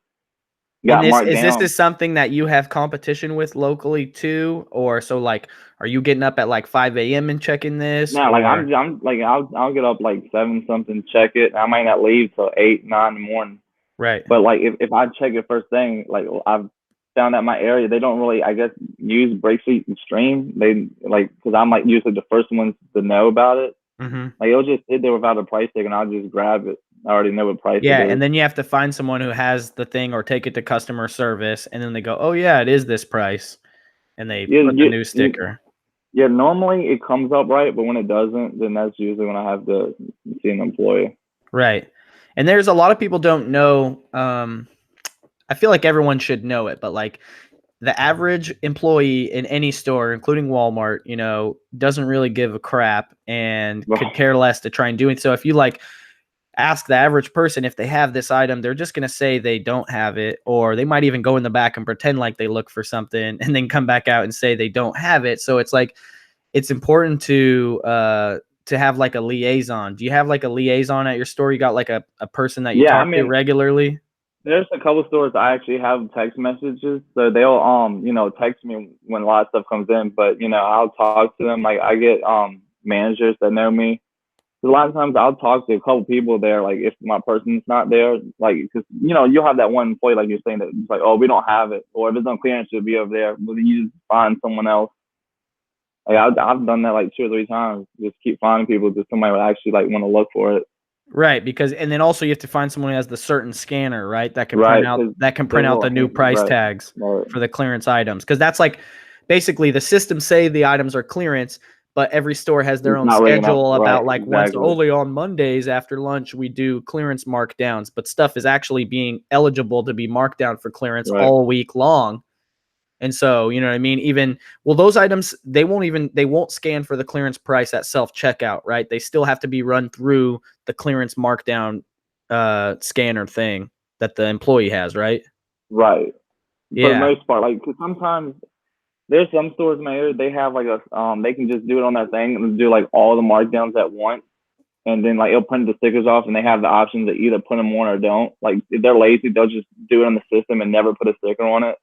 And got marked this down. is something that you have competition with locally too, or so like, are you getting up at like 5 a.m. and checking this, No, like or I'm like I'll get up like 7 something, check it. I might not leave till 8, 9 in the morning. right? But like if I check it first thing, like I've found out my area, they don't really I guess use Breaksheet and Stream. They like because I'm like usually the first ones to know about it. Mm-hmm. Like it'll just sit there without a price tag, and I'll just grab it. I already know what price it Yeah, is. and then you have to find someone who has the thing or take it to customer service, and then they go, "Oh yeah, it is this price," and they Yeah, put the new sticker. yeah. Normally it comes up right, but when it doesn't, then that's usually when I have to see an employee. Right. And there's a lot of people don't know. I feel like everyone should know it, but like the average employee in any store, including Walmart, doesn't really give a crap and could care less to try and do it. So if you like ask the average person if they have this item, they're just going to say they don't have it, or they might even go in the back and pretend like they look for something and then come back out and say they don't have it. So it's like, it's important to have like a liaison. Do you have like a liaison at your store? You got like a person that you Yeah, I talk to mean, regularly? there's a couple stores I actually have text messages, so they'll text me when a lot of stuff comes in. But I'll talk to them. Like I get managers that know me. A lot of times I'll talk to a couple people there. Like if my person's not there, like because you'll have that one employee like you're saying that it's like, oh, we don't have it, or if it's on clearance it'll be over there. But then you just find someone else. Like I've done that like 2 or 3 times. Just keep finding people because somebody would actually like want to look for it. Right, because and then also you have to find someone who has the certain scanner, right? That can print Right, out because print there's a out little the new hint. price Right, tags right, for the clearance items. Because that's like basically the system say the items are clearance, but every store has their it's own not ringing up. schedule Right, about like once exactly. only on Mondays after lunch we do clearance markdowns, but stuff is actually being eligible to be marked down for clearance Right, all week long. And so, you know what I mean? Even those items, they won't scan for the clearance price at self-checkout, right? They still have to be run through the clearance markdown scanner thing that the employee has, right? right. For the Yeah. most part, like 'cause sometimes there's some stores in my area they have like a they can just do it on that thing and do like all the markdowns at once, and then like it'll print the stickers off, and they have the option to either put them on or don't. Like if they're lazy, they'll just do it on the system and never put a sticker on it.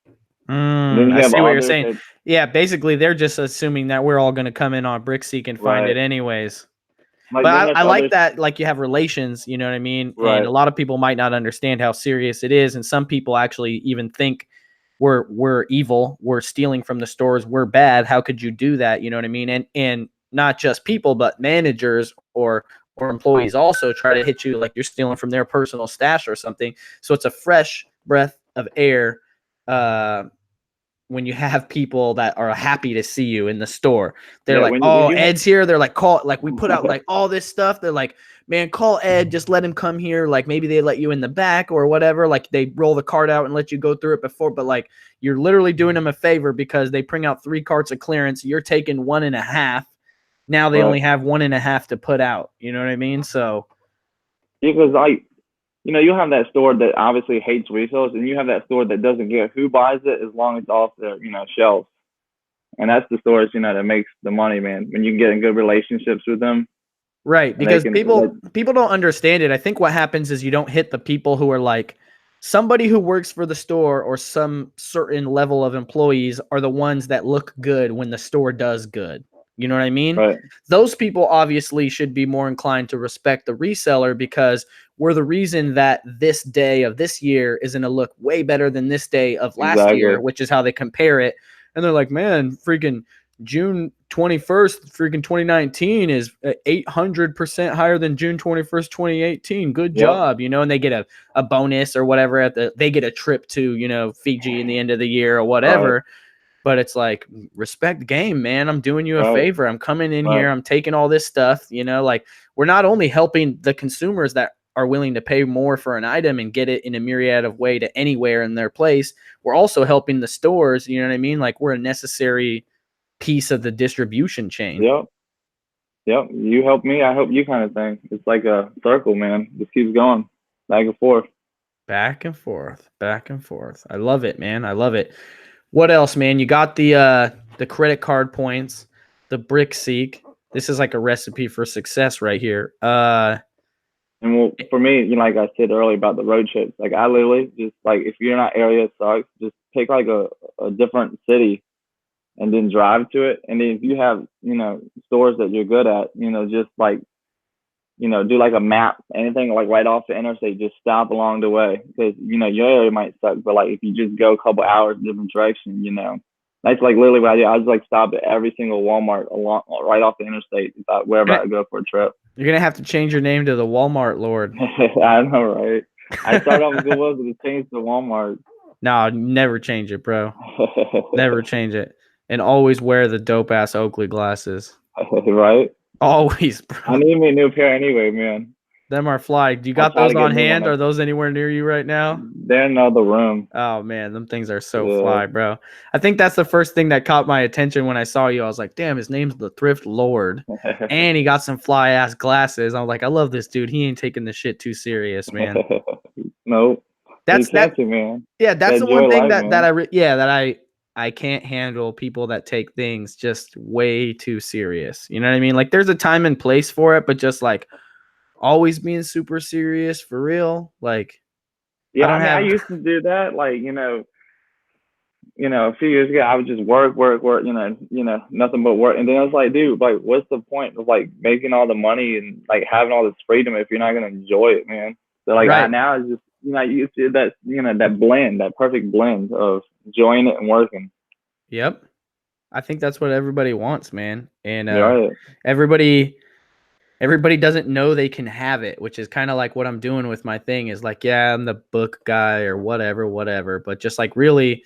And then I you have see what you're others saying. that Yeah, basically they're just assuming that we're all going to come in on BrickSeek and find it right. anyways. Like then But there's I like others that, like you have relations, you know what I mean? And right, a lot of people might not understand how serious it is. And some people actually even think we're evil, we're stealing from the stores, we're bad. How could you do that? You know what I mean? And not just people, but managers or employees also try to hit you like you're stealing from their personal stash or something. So it's a fresh breath of air uh when you have people that are happy to see you in the store. They're Yeah, like, when "Oh, you Ed's here." They're like, "Call." Like we put out like all this stuff. They're like, "Man, call Ed. Just let him come here." Like maybe they let you in the back or whatever. Like they roll the cart out and let you go through it before. But like you're literally doing them a favor because they bring out 3 carts of clearance. You're taking 1.5. Now they only right. have 1.5 to put out. You know what I mean? So Yeah, because like you have that store that obviously hates resells, and you have that store that doesn't care who buys it as long as it's off their shelves. And that's the stores that makes the money, man. When you can get in good relationships with them, right, and they because can people don't understand it. I think what happens is you don't hit the people who are like somebody who works for the store or some certain level of employees are the ones that look good when the store does good. You know what I mean? right, Those people obviously should be more inclined to respect the reseller because we're the reason that this day of this year is going to look way better than this day of last year, exactly, which is how they compare it. And they're like, man, freaking June 21st, freaking 2019 is 800% higher than June 21st, 2018. Good yep, job, and they get a bonus or whatever they get a trip to, Fiji in the end of the year or right, whatever. But it's like, respect the game, man. I'm doing you a right, favor. I'm coming in right, here. I'm taking all this stuff, like we're not only helping the consumers that are willing to pay more for an item and get it in a myriad of way to anywhere in their place. We're also helping the stores. You know what I mean? Like we're a necessary piece of the distribution chain. yep, yep. You help me, I help you, kind of thing. It's like a circle, man. Just keeps going back and forth. Back and forth, back and forth. I love it, man. I love it. What else, man? You got the credit card points, the brick seek. This is like a recipe for success right here. And well, for me, like I said earlier about the road trips, like I literally just like if you're not area sucks, just pick like a different city and then drive to it. And then if you have stores that you're good at, just like do like a map, anything like right off the interstate, just stop along the way because your area might suck, but like if you just go a couple hours different direction, that's like literally what I do. I just like stop at every single Walmart along right off the interstate if I wherever I go for a trip. you're gonna have to change your name to the Walmart Lord. I know, right? I started off with Goodwill, but it changed to Walmart. No, never change it, bro. Never change it. And always wear the dope ass Oakley glasses. Right? Always, I bro. need me a new pair anyway, man. Them are fly. Do you I'll got try those to get on a new hand? one. Are those anywhere near you right now? They're in another room. Oh man, them things are so Yeah. fly, bro. I think that's the first thing that caught my attention when I saw you. I was like, damn, his name's the Thrift Lord. And he got some fly ass glasses. I was like, I love this dude. He ain't taking this shit too serious, man. Nope. You That's can't that see, man. yeah, that's That the one joy thing life, that man. I can't handle people that take things just way too serious. You know what I mean? Like there's a time and place for it, but just like always being super serious for real, like I Yeah, I don't mean, I have used to do that. Like, a few years ago, I would just work, nothing but work. And then I was like, dude, like, what's the point of like making all the money and like having all this freedom if you're not gonna enjoy it, man? So like, I right. now it's just, you see that, that blend, that perfect blend of enjoying it and working. Yep. I think that's what everybody wants, man. And Right, everybody everybody doesn't know they can have it, which is kind of like what I'm doing with my thing is like, yeah, I'm the book guy or whatever, but just like really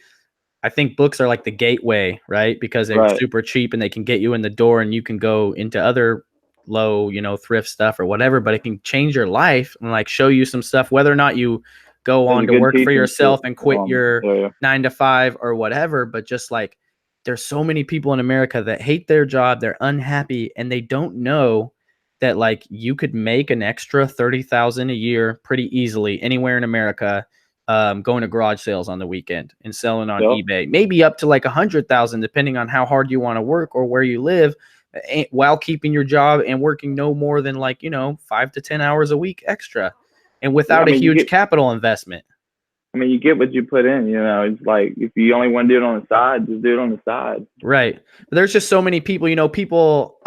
I think books are like the gateway, right? Because they're right, super cheap and they can get you in the door and you can go into other low, thrift stuff or whatever, but it can change your life and like show you some stuff, whether or not you go there's on a to good work for teaching yourself and quit your area. 9 to 5 or whatever. But just like there's so many people in America that hate their job, they're unhappy, and they don't know that like you could make an extra 30,000 a year pretty easily anywhere in America going to garage sales on the weekend and selling on Yep. eBay, maybe up to like 100,000, depending on how hard you want to work or where you live, while keeping your job and working no more than like 5 to 10 hours a week extra, and Yeah, I without a mean, huge capital investment. you get what you put in. It's like if you only want to do it on the side, just do it on the side. Right. But there's just so many people, people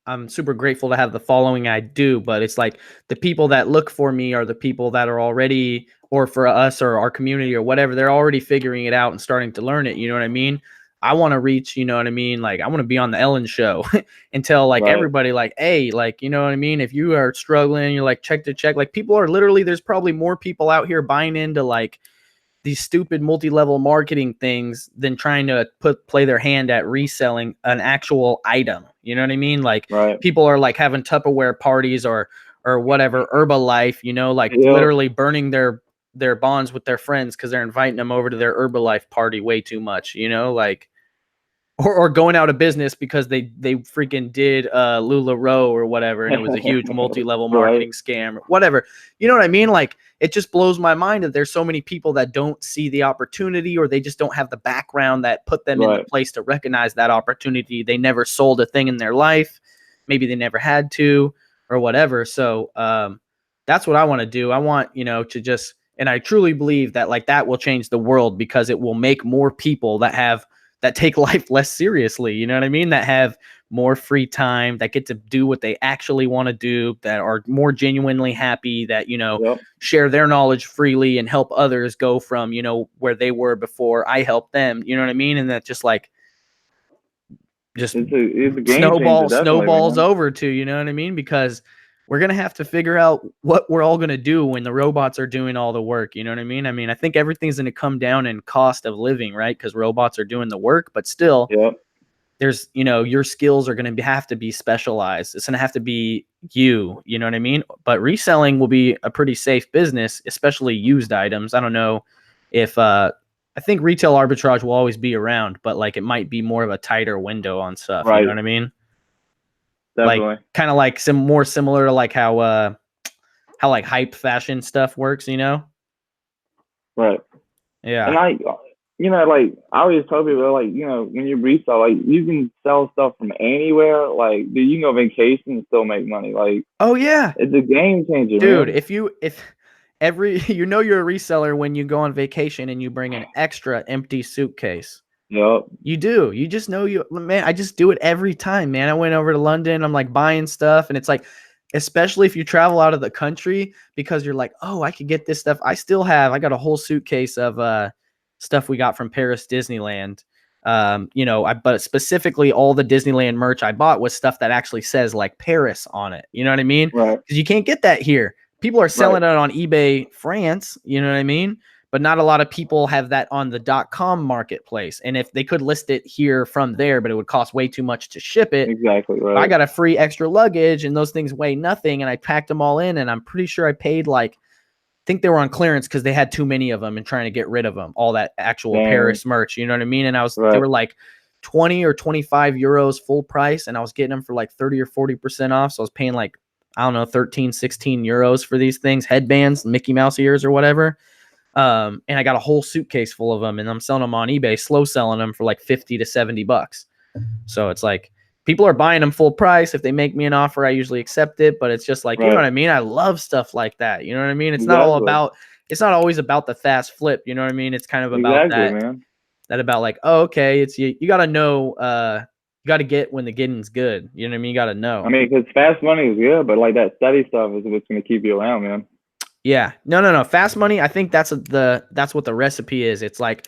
I'm super grateful to have the following I do, but it's like the people that look for me are the people that are already, or for us or our community or whatever, they're already figuring it out and starting to learn it. You know what I mean? I want to reach, you know what I mean? Like I want to be on the Ellen show and tell like Right. everybody like, hey, like, you know what I mean? If you are struggling, you're like check to check, like people are literally, there's probably more people out here buying into like these stupid multi-level marketing things than trying to play their hand at reselling an actual item. You know what I mean? Like Right. people are like having Tupperware parties or whatever, Herbalife, you know, like Yep. literally burning their bonds with their friends because they're inviting them over to their Herbalife party way too much, you know, like or going out of business because they freaking did LuLaRoe or whatever, and it was a huge multi-level Right. marketing scam or whatever. You know what I mean? Like it just blows my mind that there's so many people that don't see the opportunity, or they just don't have the background that put them in the Right. place to recognize that opportunity. They never sold a thing in their life. Maybe they never had to or whatever. So that's what I want to do. I want, you know, to just, and I truly believe that like that will change the world because it will make more people that take life less seriously, you know what I mean? That have more free time, that get to do what they actually want to do, that are more genuinely happy, that, you know, Yep. share their knowledge freely and help others go from, you know, where they were before I helped them, you know what I mean? And that just like, just It's a game changer, definitely, snowballs man. over to, you know what I mean? Because we're going to have to figure out what we're all going to do when the robots are doing all the work. You know what I mean? I mean, I think everything's going to come down in cost of living, right? Because robots are doing the work, but still, Yep. there's, you know, your skills are going to have to be specialized. It's going to have to be you know what I mean? But reselling will be a pretty safe business, especially used items. I don't know if, I think retail arbitrage will always be around, but like it might be more of a tighter window on stuff. You know Right. what I mean? Like Definitely. kind of like some more similar to like how like hype fashion stuff works, you know? Right. And Yeah. like I always tell people, like, when you resell, like, you can sell stuff from anywhere. Like, dude, you can go vacation and still make money. Like, Oh yeah. it's a game changer, Dude, man. if every you know you're a reseller when you go on vacation and you bring an extra empty suitcase. Yep. You do. You just know you, man. I just do it every time, man. I went over to London. I'm like buying stuff, and it's like, especially if you travel out of the country, because you're like, oh, I could get this stuff. I got a whole suitcase of stuff we got from Paris Disneyland. You know, but specifically all the Disneyland merch I bought was stuff that actually says like Paris on it. You know what I mean? Right. Because you can't get that here. People are Right. selling it on eBay France. You know what I mean? But not a lot of people have that on the .com marketplace. And if they could list it here from there, but it would cost way too much to ship it. Exactly. I Right. got a free extra luggage and those things weigh nothing. And I packed them all in, and I'm pretty sure I paid like, I think they were on clearance because they had too many of them and trying to get rid of them. All that actual Damn. Paris merch, you know what I mean? And they Right. were like 20 or 25 euros full price. And I was getting them for like 30 or 40% off. So I was paying like, I don't know, 13, 16 euros for these things, headbands, Mickey Mouse ears or whatever. And I got a whole suitcase full of them, and I'm selling them on eBay, slow selling them for like 50 to 70 bucks. So it's like people are buying them full price. If they make me an offer, I usually accept it, but it's just like, you know Right. what I mean? I love stuff like that. You know what I mean? Exactly. It's not always about the fast flip. You know what I mean? It's kind of about Exactly, man. that about like, oh, okay. It's you got to know, you got to get when the getting's good. You know what I mean? You got to I know. mean, because fast money is good, but like that steady stuff is what's going to keep you around, man. Yeah. No. Fast money. I think that's what the recipe is. It's like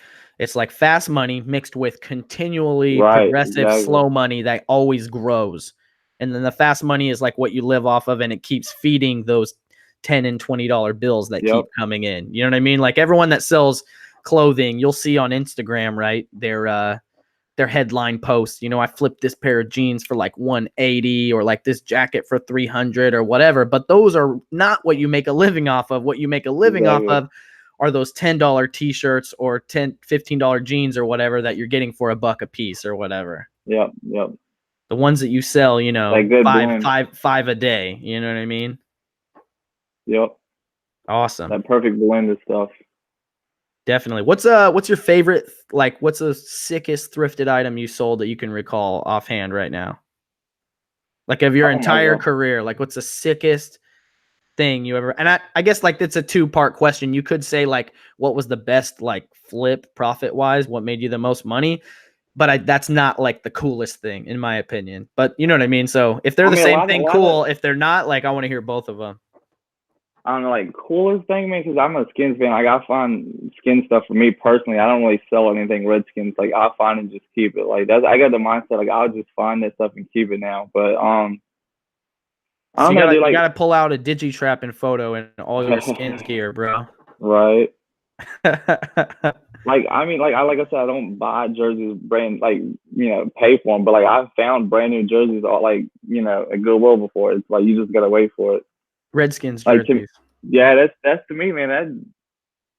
fast money mixed with continually Right. progressive Exactly. slow money that always grows. And then the fast money is like what you live off of, and it keeps feeding those $10 and $20 bills that Yep. keep coming in. You know what I mean? Like everyone that sells clothing, you'll see on Instagram, right? Their headline posts, you know, I flipped this pair of jeans for like 180, or like this jacket for 300 or whatever. But those are not what you make a living off of. What you make a living off Exactly. of are those $10 t-shirts or $15 jeans or whatever that you're getting for $1 a piece or whatever. Yep. Yep. The ones that you sell, you know, That good blend. five a day. You know what I mean? Yep. Awesome. That perfect blend of stuff. Definitely. What's your favorite, like, what's the sickest thrifted item you sold that you can recall offhand right now? Like of your Oh my entire god. career, like what's the sickest thing you ever, and I guess like it's a two-part question. You could say like what was the best like flip profit wise, what made you the most money, but that's not like the coolest thing in my opinion. But you know what I mean? So if they're I the mean, same thing, a lot of cool. If they're not, like I want to hear both of them. I don't know, like coolest thing, man, because I'm a Skins fan. Like I find skin stuff for me personally. I don't really sell anything Redskins. Like I find and just keep it. Like that's I got the mindset like I'll just find this stuff and keep it now. But I So don't know, dude. you Like gotta pull out a digitrap and photo and all your skins gear, bro. right. Like I mean, like I said, I don't buy jerseys brand like pay for them, but like I've found brand new jerseys all like at Goodwill before. It's like you just gotta wait for it. Redskins Like to jerseys. yeah, that's to me, man.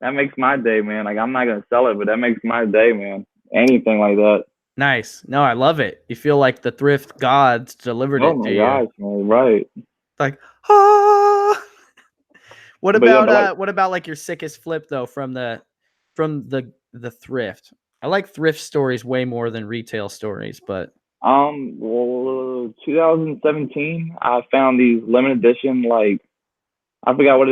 That makes my day, man. Like I'm not gonna sell it, but that makes my day, man. Anything like that. Nice. No, I love it. You feel like the thrift gods delivered Oh it to my you. gosh, man. Right. Like, ah. But yeah, but like What about like your sickest flip though from the thrift? I like thrift stories way more than retail stories, but well, 2017, I found these limited edition like I forgot what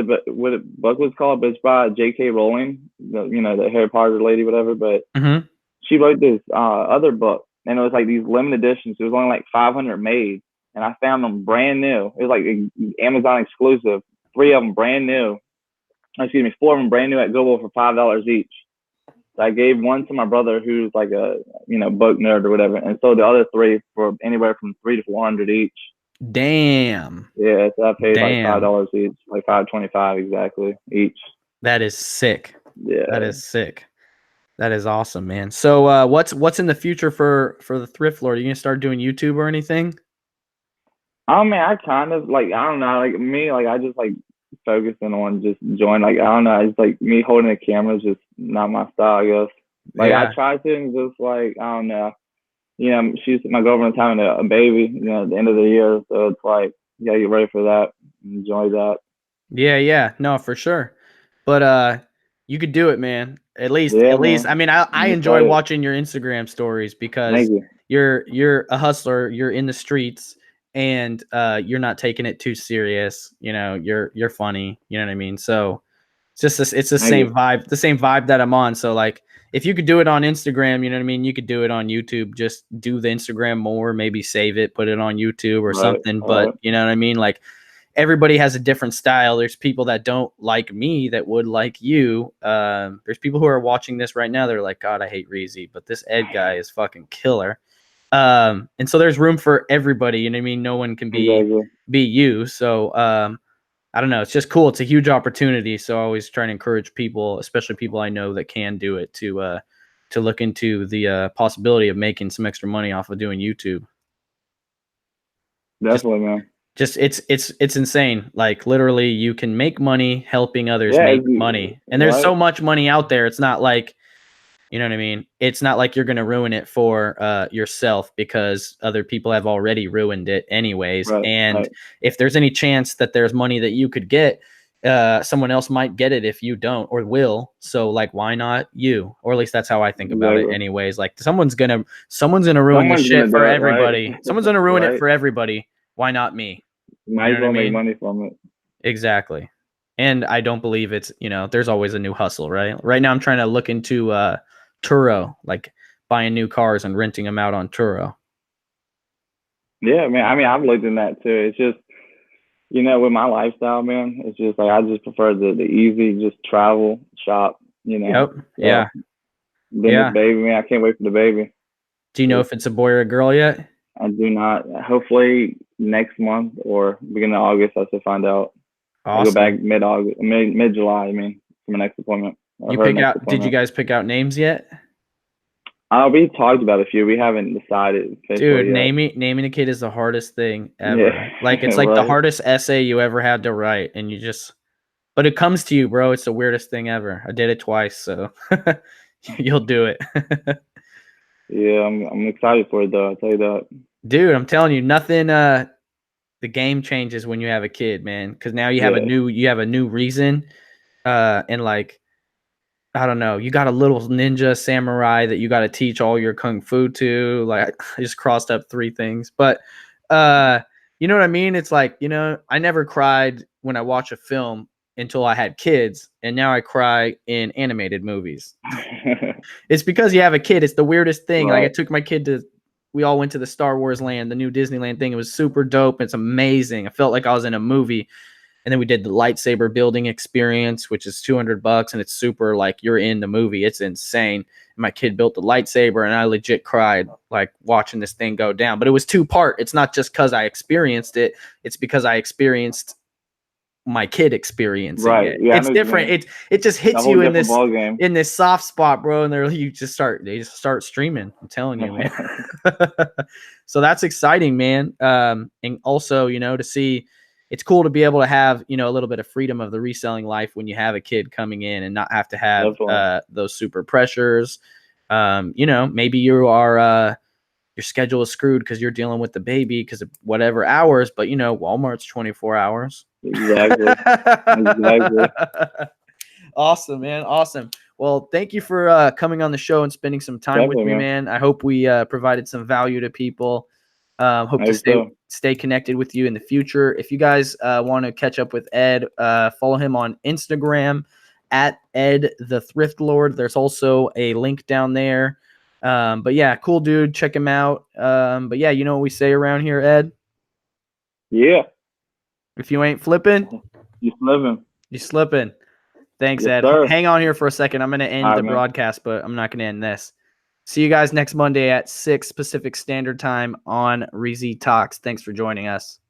book was called, but it's by J.K. Rowling, the Harry Potter lady, whatever. But mhm. she wrote this other book, and it was like these limited editions. It was only like 500 made, and I found them brand new. It was like Amazon exclusive. Three of them brand new. Excuse me, four of them brand new at Goodwill for $5 each. So I gave one to my brother, who's like a book nerd or whatever, and sold the other three for anywhere from 300 to 400 each. Damn. Yeah, so I paid like five Damn. dollars each, like 5.25 exactly each. That is sick. That Yeah. is sick. That is awesome, man. So what's in the future for the thrift lord? Are you gonna start doing YouTube or anything? I mean, I kind of like I don't know, like me, like I just like focusing on just enjoying. Like I don't know, it's like me holding a camera is just not my style, I guess. Like I Yeah. try to, and just like I don't know, she's my girlfriend's having a baby, at the end of the year, so it's like you gotta get ready for that, enjoy that. Yeah, yeah. No, for sure. But you could do it, man. Yeah, At least man, I mean I I'm enjoy excited. watching your Instagram stories because Thank you. you're a hustler, you're in the streets and you're not taking it too serious. You know, you're funny, you know what I mean? So it's just this, it's Thank you. the same vibe that I'm on. So like if you could do it on Instagram, you know what I mean? You could do it on YouTube. Just do the Instagram more, maybe save it, put it on YouTube or Right, something. But right, you know what I mean? Like everybody has a different style. There's people that don't like me that would like you. There's people who are watching this right now. They're like, God, I hate Reezy, but this Ed guy is fucking killer. And so there's room for everybody. You know what I mean? No one can exactly. be you. So I don't know. It's just cool. It's a huge opportunity. So I always try to encourage people, especially people I know that can do it, to look into the possibility of making some extra money off of doing YouTube. Just Definitely, man. just it's insane. Like literally you can make money helping others Yeah, make money. And there's right, so much money out there. It's not like, you know what I mean? It's not like you're going to ruin it for yourself because other people have already ruined it anyways. right, And right. if there's any chance that there's money that you could get, someone else might get it if you don't or will. So like, why not you? Or at least that's how I think about it Exactly. anyways. Like someone's gonna ruin this Someone's shit gonna for do it, right? everybody. Someone's gonna ruin it Right. for everybody. Why not me? You Might know as what I well make mean? money from it. Exactly. And I don't believe it's, there's always a new hustle, right? Right now I'm trying to look into Turo, like buying new cars and renting them out on Turo. Yeah, man. I mean, I've looked in that too. It's just, with my lifestyle, man, it's just like I just prefer the easy, just travel, shop, Yep. So Yeah. then this Yeah. baby, man, I can't wait for the baby. Do you know if it's a boy or a girl yet? I do not. Hopefully next month or beginning of August, I should find out. I go back Awesome. mid August, mid July. I mean, for my next appointment or her next Did you appointment. guys pick out names yet? We talked about a few. We haven't decided Dude, officially yet. naming a kid is the hardest thing ever. Yeah, Like it's like the right. hardest essay you ever had to write and but it comes to you, bro. It's the weirdest thing ever. I did it twice, so you'll do it. Yeah, I'm excited for it though. I'll tell you that. Dude, I'm telling you, nothing the game changes when you have a kid, man, because now Yeah. you have a new reason, and like I don't know, you got a little ninja samurai that you got to teach all your kung fu to. Like I just crossed up three things, but uh, you know what I mean? It's like, I never cried when I watch a film until I had kids, and now I cry in animated movies. It's because you have a kid. It's the weirdest thing. Like I Right. took my kid we all went to the Star Wars land, the new Disneyland thing. It was super dope. It's amazing. I felt like I was in a movie. And then we did the lightsaber building experience, which is $200, and it's super like you're in the movie. It's insane. And my kid built the lightsaber, and I legit cried like watching this thing go down. But it was two part. It's not just because I experienced it. It's because I experienced my kid experiencing Right. it. Yeah, I It's know what you different. mean. It just A hits whole you in different this ball game. soft spot, bro, and they just start streaming. I'm telling you, man. So that's exciting, man. And also, to see, it's cool to be able to have, a little bit of freedom of the reselling life when you have a kid coming in and not have to have Definitely. those super pressures. Maybe you are your schedule is screwed because you're dealing with the baby because of whatever hours, but Walmart's 24 hours. Exactly. Exactly. Awesome, man. Awesome. Well, thank you for coming on the show and spending some time with Definitely, me, man. man. I hope we provided some value to people. Hope I to hope so. stay connected with you in the future. If you guys want to catch up with Ed, follow him on Instagram at EdTheThriftlord. There's also a link down there. But yeah, cool dude. Check him out. But yeah, you know what we say around here, Ed? Yeah. If you ain't flipping, Just living. you slipping. Thanks, Yes, Ed. sir. Hang on here for a second. I'm going to All end right, the man. broadcast, but I'm not going to end this. See you guys next Monday at 6 Pacific Standard Time on Reezy Talks. Thanks for joining us.